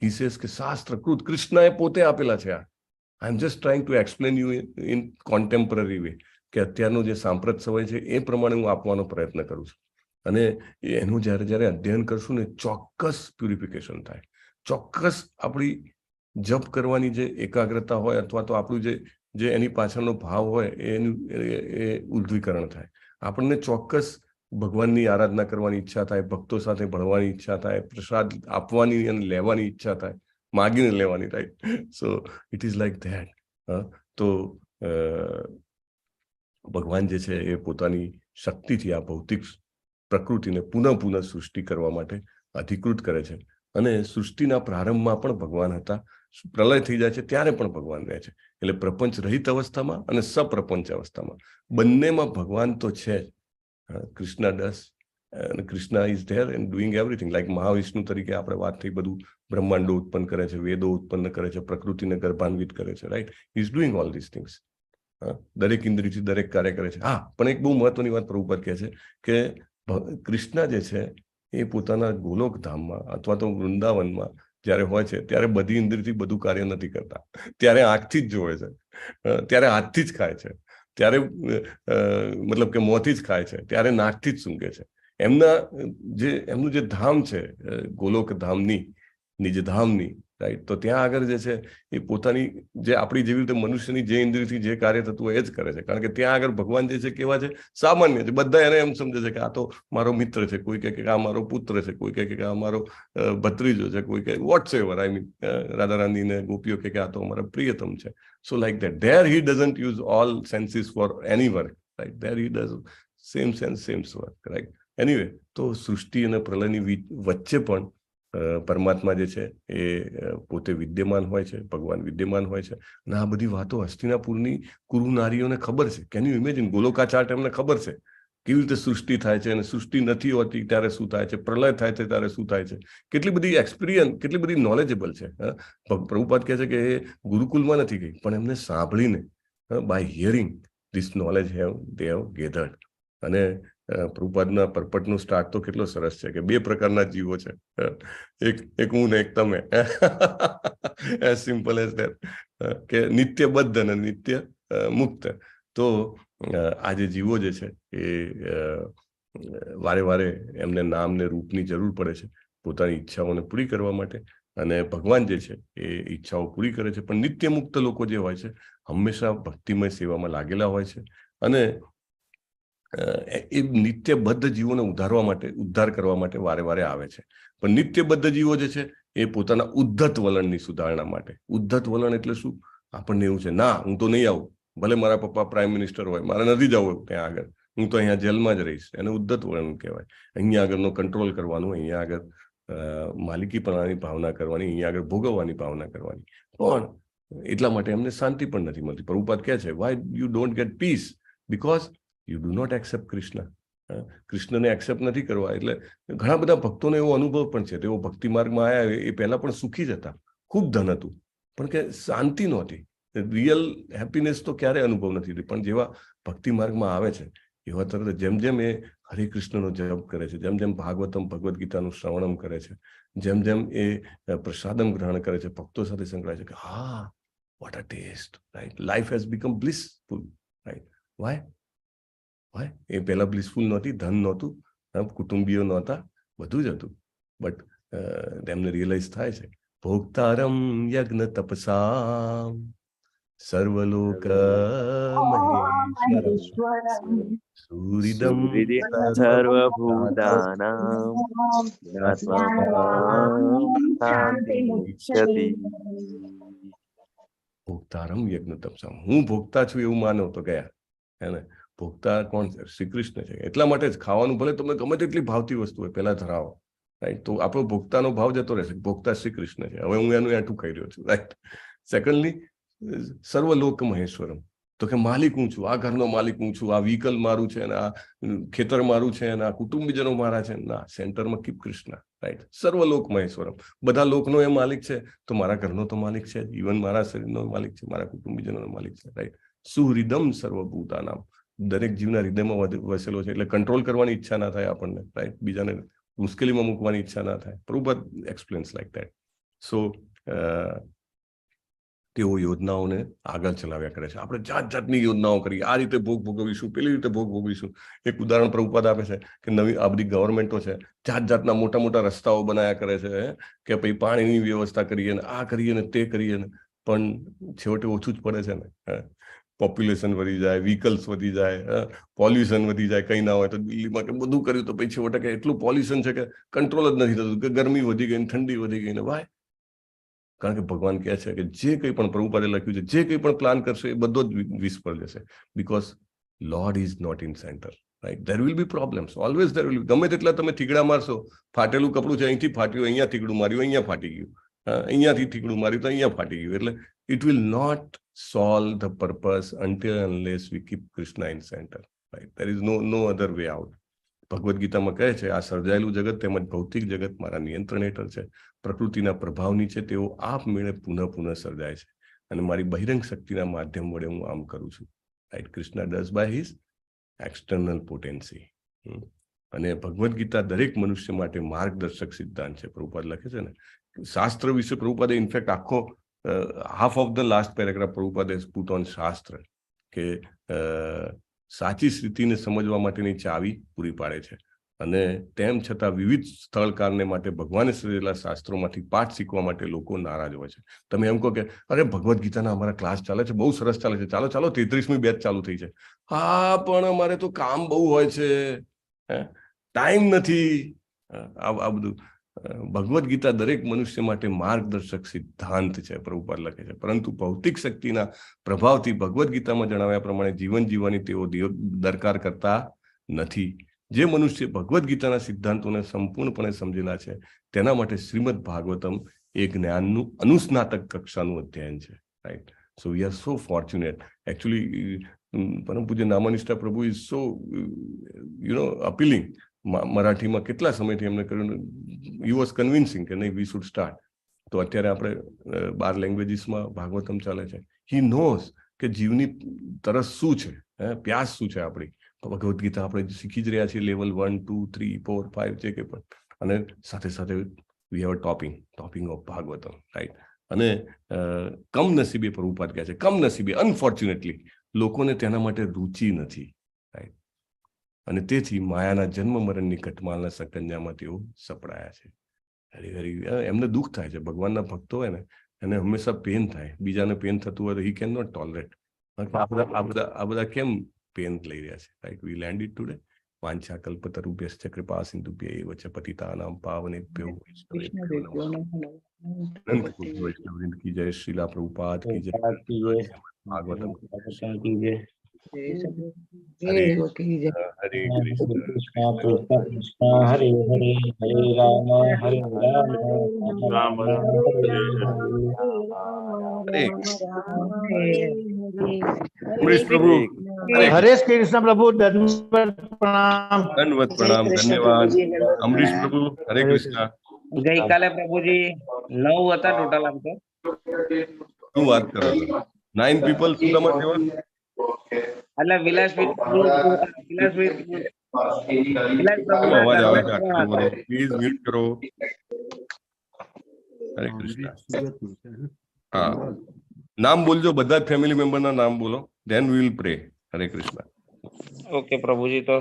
he says કે શાસ્ત્રકૃત, કૃષ્ણએ પોતે આપેલા છે. આ I am just trying to explain you in contemporary way, કે અત્યારનો જે સાંપ્રત સમય છે એ પ્રમાણે હું આપવાનો પ્રયત્ન કરું છું. અને એનું જ્યારે અધ્યયન કરશું ને, ચોક્કસ પ્યુરિફિકેશન થાય, ચોક્કસ આપણી જપ કરવાની જે એકાગ્રતા હોય, અથવા તો આપણું જે એની પાછળનો ભાવ હોય એનું ઉર્ધ્વીકરણ થાય. આપણને ચોક્કસ ભગવાનની આરાધના કરવાની ઈચ્છા થાય, ભક્તો સાથે ભળવાની ઈચ્છા થાય, પ્રસાદ આપવાની અને લેવાની ઈચ્છા થાય, માગીને લેવાની, right? So it is like that. તો ભગવાન જે છે એ પોતાની શક્તિથી આ ભૌતિક પ્રકૃતિને પુનઃ સૃષ્ટિ કરવા માટે અધિકૃત કરે છે. અને સૃષ્ટિના પ્રારંભમાં પણ ભગવાન હતા, પ્રલય થઈ જાય છે ત્યારે પણ ભગવાન રહે છે. એટલે પ્રપંચ રહિત અવસ્થામાં અને સપ્રપંચ અવસ્થામાં બંનેમાં ભગવાન તો છે જ. કૃષ્ણ ડસ, અને Krishna is there and doing everything. Like Mahavishnu તરીકે આપણે વાત થઈ, બધું બ્રહ્માંડો ઉત્પન્ન કરે છે, વેદો ઉત્પન્ન કરે છે, પ્રકૃતિને ગર્ભાન્વિત કરે છે, right? Is doing all this things. દરેક ઇન્દ્રિયથી દરેક કાર્ય કરે છે. હા, પણ એક બહુ મહત્વની વાત પ્રભુપાદ કહે છે કે કૃષ્ણ જે છે એ પોતાના ગોલોક ધામમાં અથવા તો વૃંદાવનમાં જ્યારે હોય છે ત્યારે બધી ઇન્દ્રિયથી બધું કાર્ય નથી કરતા. ત્યારે આંખથી જ જોવે છે, ત્યારે હાથથી જ ખાય છે, ત્યારે મતલબ કે મોંથી જ ખાય છે, ત્યારે નાકથી જ સૂંઘે છે. એમનું જે ધામ છે, ગોલોક ધામની, નિજધામની, રાઈટ? તો ત્યાં આગળ જે છે એ પોતાની જે આપણી જેવી રીતે મનુષ્યની જે ઇન્દ્રિયથી જે કાર્ય થતું હોય એ જ કરે છે. કારણ કે ત્યાં આગળ ભગવાન જે છે કેવા છે? સામાન્ય છે. બધા એને એમ સમજે છે કે આ તો મારો મિત્ર છે, કોઈ કહે કે આ મારો પુત્ર છે, કોઈ કહે કે આ મારો ભત્રીજો છે, કોઈ કહે whatsoever. I mean Radha Rani ને ગોપીઓ કે આ તો અમારા પ્રિયતમ છે. So like that there he doesn't use all senses for any work, right? There he does same sense same work, right? Anyway, તો સૃષ્ટિ અને પ્રલયની વચ્ચે પણ પરમાત્મા જે છે એ પોતે વિદ્યમાન હોય છે, ભગવાન વિદ્યમાન હોય છે. અને આ બધી વાતો હસ્તિનાપુરની કુરુ નારીઓને ખબર છે. Can you imagine? ગોલોકાચાર્ટ એમને ખબર છે કેવી રીતે સૃષ્ટિ થાય છે, અને સૃષ્ટિ નથી હોતી ત્યારે શું થાય છે, પ્રલય થાય છે ત્યારે શું થાય છે. કેટલી બધી એક્સપિરિયન્સ, કેટલી બધી નોલેજેબલ છે. પ્રભુપાદ કહે છે કે એ ગુરુકુલમાં નથી ગઈ, પણ એમને સાંભળીને, by hearing this knowledge they have gathered. અને પ્રભુપાદના પરપટનું સ્ટાર્ટ તો કેટલો સરસ છે કે 2 પ્રકારના જીવો છે, એક હું ને એક તમે. એઝ સિમ્પલ એઝ ધેટ, કે નિત્ય બદ્ધ અને નિત્ય મુક્ત. તો આ જે જીવો જે છે એ વારે વારે એમને નામ ને રૂપની જરૂર પડે છે પોતાની ઈચ્છાઓને પૂરી કરવા માટે. અને ભગવાન જે છે એ ઈચ્છાઓ પૂરી કરે છે. પણ નિત્ય મુક્ત લોકો જે હોય છે હંમેશા ભક્તિમય સેવામાં લાગેલા હોય છે. અને એ નિત્યબદ્ધ જીવોને ઉદ્ધાર કરવા માટે વારે વારે આવે છે. પણ નિત્યબદ્ધ જીવો જે છે એ પોતાના ઉદ્ધત વલણની સુધારણા માટે. ઉદ્ધત વલણ એટલે શું? આપણને એવું છે, ના હું તો નહીં આવું, ભલે મારા પપ્પા પ્રાઇમ મિનિસ્ટર હોય, મારે નથી જવું ત્યાં આગળ, હું તો અહીંયા જેલમાં જ રહીશ. એને ઉદ્ધત વલણ કહેવાય. અહીંયા આગળનો કંટ્રોલ કરવાનું, અહીંયા આગળ માલિકીપણાની ભાવના કરવાની, અહીંયા આગળ ભોગવવાની ભાવના કરવાની. પણ એટલા માટે એમને શાંતિ પણ નથી મળતી. પ્રભુપાદ કહે છે, why you don't get peace? Because you do not accept Krishna. કૃષ્ણને એક્સેપ્ટ નથી કરવા. એટલે ઘણા બધા ભક્તોને એવો અનુભવ પણ છે, તેઓ ભક્તિ માર્ગમાં આવ્યા એ પહેલા પણ સુખી જ હતા, ખૂબ ધન હતું, પણ કે શાંતિ નહોતી. રિયલ હેપીનેસ તો ક્યારે અનુભવ નથી થતી. પણ જેવા ભક્તિ માર્ગમાં આવે છે એવા તરત જેમ જેમ એ હરે કૃષ્ણનો જપ કરે છે, જેમ જેમ ભાગવતમ ભગવદ્ ગીતાનું શ્રવણમ કરે છે, જેમ જેમ એ પ્રસાદમ ગ્રહણ કરે છે, ભક્તો સાથે સંકળાય છે કે હા, what a taste, right? Life has become blissful, right? Why? એ પહેલા બ્લિસફુલ નહોતી, ધન નહોતું, કુટુંબીઓ નહોતા, બધું જ હતું. બટ તેમને રિયલાઇઝ થાય છે, ભોક્તારમ યજ્ઞ તપસા સર્વલોક મહેશ્વરમ સૂરિદમ સર્વભૂતાનાં ભોક્તારમ યજ્ઞ તપસા. હું ભોગતા છું એવું માનો તો ગયા. હે ને? ભોગતા કોણ છે? શ્રી કૃષ્ણ છે. એટલા માટે જ ખાવાનું ભલે તમને ગમે તેટલી ભાવતી વસ્તુ હોય પહેલા ધરાવો, રાઈટ? તો આપણો ભોગતાનો ભાવ જતો રહેશે. ભોગતા શ્રી કૃષ્ણ છે. હવે હું એનું એઠું ખાઈ રહ્યો છું, રાઈટ? સેકન્ડલી સર્વલોક મહેશ્વરમ, તો કે માલિક હું છું, આ ઘરનો માલિક હું છું, આ વ્હીકલ મારું છે, અને આ ખેતર મારું છે, અને આ કુટુંબીજનો મારા છે. ના, સેન્ટરમાં કીપ કૃષ્ણ, રાઈટ? સર્વલોક મહેશ્વરમ, બધા લોકનો એ માલિક છે, તો મારા ઘરનો તો માલિક છે, ઇવન મારા શરીરનો માલિક છે, મારા કુટુંબીજનો માલિક છે, રાઈટ? સુહૃદમ સર્વભૂતાનામ, દરેક જીવના હૃદયમાં વસેલો છે, એટલે કંટ્રોલ કરવાની ઈચ્છા ના થાય આપણને, રાઈટ? બીજાને મુશ્કેલીમાં મૂકવાની ઈચ્છા ના થાય. Prabhupada explains like that. So તેઓ યોજનાઓને આગળ ચલાવ્યા કરે છે. આપણે જાત જાતની યોજનાઓ કરી, આ રીતે ભોગ ભોગવીશું, પેલી રીતે ભોગ ભોગવીશું. એક ઉદાહરણ પ્રભુપાદ આપે છે કે નવી આ બધી ગવર્મેન્ટો છે, જાત જાતના મોટા મોટા રસ્તાઓ બનાવ્યા કરે છે, કે ભાઈ પાણીની વ્યવસ્થા કરીએ ને આ કરીએ ને તે કરીએ ને, પણ છેવટે ઓછું જ પડે છે ને. પોપ્યુલેશન વધી જાય, વ્હીકલ્સ વધી જાય, પોલ્યુશન વધી જાય. કંઈ ના હોય તો દિલ્હીમાં કે બધું કર્યું તો પછી છેવટે કે એટલું પોલ્યુશન છે કે કંટ્રોલ જ નથી થતું, કે ગરમી વધી ગઈ, ઠંડી વધી ગઈ ને. વાય? કારણ કે ભગવાન કહે છે કે જે કંઈ પણ પ્રભુપાદે લખ્યું છે, જે કંઈ પણ પ્લાન કરશે એ બધો જ વિસ્ફળ જશે. Because lord is not in centre, right? There will be problems, always there will. ગમે તેટલા તમે થીગડા મારશો, ફાટેલું કપડું છે, અહીંથી ફાટ્યું, અહીંયા થીગડું માર્યું, અહીંયા ફાટી ગયું, અહીંયાથી થીગડું માર્યું તો અહીંયા ફાટી ગયું. એટલે it will not solve the purpose until unless we keep Krishna in center, right? There is no other way out. Bhagavad ગીતામાં કહે છે, આ સર્જાયેલું જગત તેમજ ભૌતિક જગત મારા નિયંત્રણ હેઠળ છે, પ્રકૃતિના પ્રભાવ નીચે તેઓ આપમેળે પુનઃ સર્જાય છે, અને મારી બહિરંગ શક્તિના માધ્યમ વડે હું આમ કરું છું, right? Krishna does by his external potency. અને ભગવદ્ ગીતા દરેક મનુષ્ય માટે માર્ગદર્શક સિદ્ધાંત છે. પ્રભુપાદ લખે છે ને, શાસ્ત્ર વિશે પ્રભુપાદે ઇનફેક્ટ આખો half of the last paragraph Prabhupada has put on શાસ્ત્ર, કે સાચી સ્થિતિને સમજવા માટેની ચાવી પૂરી પાડે છે. અને તેમ છતાં વિવિધ સ્થળકારને માટે ભગવાને સર્જેલા શાસ્ત્રોમાંથી પાઠ શીખવા માટે લોકો નારાજ હોય છે. તમે એમ કહો કે અરે ભગવદ્ ગીતાના અમારા ક્લાસ ચાલે છે, બહુ સરસ ચાલે છે, ચાલો 33મી બેચ ચાલુ થઈ છે. હા, પણ અમારે તો કામ બહુ હોય છે, ટાઈમ નથી. આ બધું ભગવદ્ ગીતા દરેક મનુષ્ય માટે માર્ગદર્શક સિદ્ધાંત છે, પ્રભુપાદ લખે છે. પરંતુ ભૌતિક શક્તિના પ્રભાવથી ભગવદ્ ગીતામાં જણાવ્યા પ્રમાણે જીવન જીવવાની તેઓ દરકાર કરતા નથી. જે મનુષ્ય ભગવદ્ ગીતાના સિદ્ધાંતોને સંપૂર્ણપણે સમજેલા છે, તેના માટે શ્રીમદ ભાગવતમ એ જ્ઞાનનું અનુસ્નાતક કક્ષાનું અધ્યયન છે, right? So we are so fortunate. Actually પરમ પૂજ્ય નામાનિષ્ઠા પ્રભુ ઇઝ સો અપીલિંગ. મરાઠીમાં કેટલા સમયથી એમને કર્યું, હી વોઝ કન્વિન્સિંગ કે નહીં, વી શુડ સ્ટાર્ટ. તો અત્યારે આપણે 12 લેંગ્વેજીસમાં ભાગવતમ ચાલે છે. હી નોઝ કે જીવની તરસ શું છે, પ્યાસ શું છે આપણી. ભગવદ્ ગીતા આપણે શીખી જ રહ્યા છીએ, લેવલ 1, 2, 3, 4, 5 જે કે પણ. અને સાથે સાથે we have topping of Bhagavatam, right? અને કમનસીબે પ્રભુપાદ કહે છે, કમનસીબે, અનફોર્ચ્યુનેટલી લોકોને તેના માટે રુચિ નથી, રાઈટ? અને તેથી માયાના જન્મ મરણની કટમાલના સકંજામાં તેઓ સપડાયા છે. એમને દુઃખ થાય છે. ભગવાનના ભક્તો હોય ને, એને હંમેશા પેન થાય. બીજાને પેન થતું હોય તો હી કેન નોટ ટોલરેટ. આ બધા કેમ પેન લઈ રહ્યા છે, right? We land it today. વાંછા કલ્પતરુભ્યશ્ચ કૃપા સિંધુભ્ય એવ ચ પતિતાનામ પાવનેભ્યો વૈષ્ણવવૃંદ કી જય. શ્રીલા પ્રભુપાદ કી જય. ભાગવતમ કી જય. હરે કૃષ્ણ કૃષ્ણ હરે હરે, હરે રામ હરે રામ, રામ રામ હરે હરે પ્રભુ. હરે કૃષ્ણ પ્રભુ, દંડવત પ્રણામ. દંડવત પ્રણામ, ધન્યવાદ. અમરીશ પ્રભુ, હરે કૃષ્ણ. ગઈકાલે પ્રભુજી 9 હતા ટોટલ. આમ તો શું વાત કરો છો? 9 people સુદામા સેવા. એટલે વિલાસભાઈ અવાજ આવે છે આટલો બધો, પ્લીઝ મ્યુટ કરો. હરે કૃષ્ણ. હા, નામ બોલજો, બધા જ ફેમિલી મેમ્બરના નામ બોલો, then we will pre. Hare Krishna. Okay પ્રભુજી. તો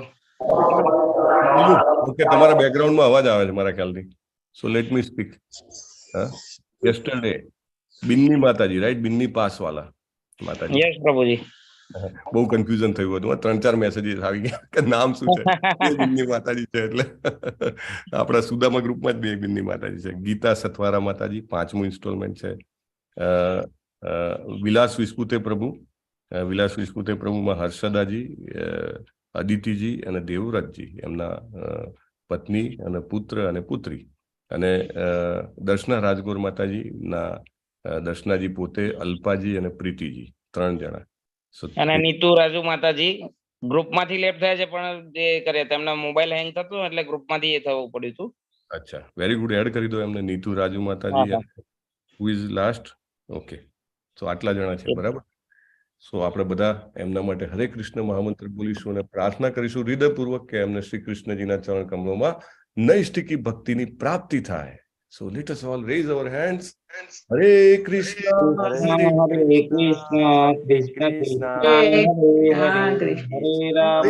ઓકે, તમારા બેકગ્રાઉન્ડમાં અવાજ આવે છે મારા ખ્યાલથી. So let me speak. Yesterday Binni Mataji, right? Binny Paswala માતાજી. યસ પ્રભુજી. બહુ કન્ફ્યુઝન થયું હતું. 3-4 મેસેજીસ આવી ગયા કે નામ શું છે. બિન્ની માતાજી છે એટલે આપણા સુદામા ગ્રુપમાં જ બે બિન્ની માતાજી છે. ગીતા સથવારા માતાજી 5મું ઇન્સ્ટોલમેન્ટ છે. વિલાસ વિસ્કુતે પ્રભુ, વિલાસ વિસ્કુતે પ્રભુમાં હર્ષદાજી, અદિતિજી અને દેવવ્રતજી, એમના પત્ની અને પુત્ર અને પુત્રી. અને દર્શના રાજગોર માતાજી ના દર્શનાજી પોતે, અલ્પાજી અને પ્રીતિજી, 3 જણા. અને નીતુ રાજુ માતાજી ગ્રુપમાંથી લેફ્ટ થયા છે, પણ જે કરે તેમના મોબાઈલ હેંગ થતો એટલે ગ્રુપમાંથી એ થવું પડ્યું હતું. અચ્છા, વેરી ગુડ, એડ કરી દો એમને, નીતુ રાજુ માતાજી. Who is last? ઓકે, સો આટલા જણા છે, બરાબર. સો આપણે બધા એમના માટે હરે કૃષ્ણ મહામંત્ર બોલીશું અને પ્રાર્થના કરીશું હૃદયપૂર્વક કે એમને શ્રી કૃષ્ણજીના ચરણ કમળોમાં નૈષ્ટિકી ભક્તિની પ્રાપ્તિ થાય. So let us all raise our hands. Hare Krishna, Hare Krishna, Krishna Krishna, Hare Hare, Hare Ram.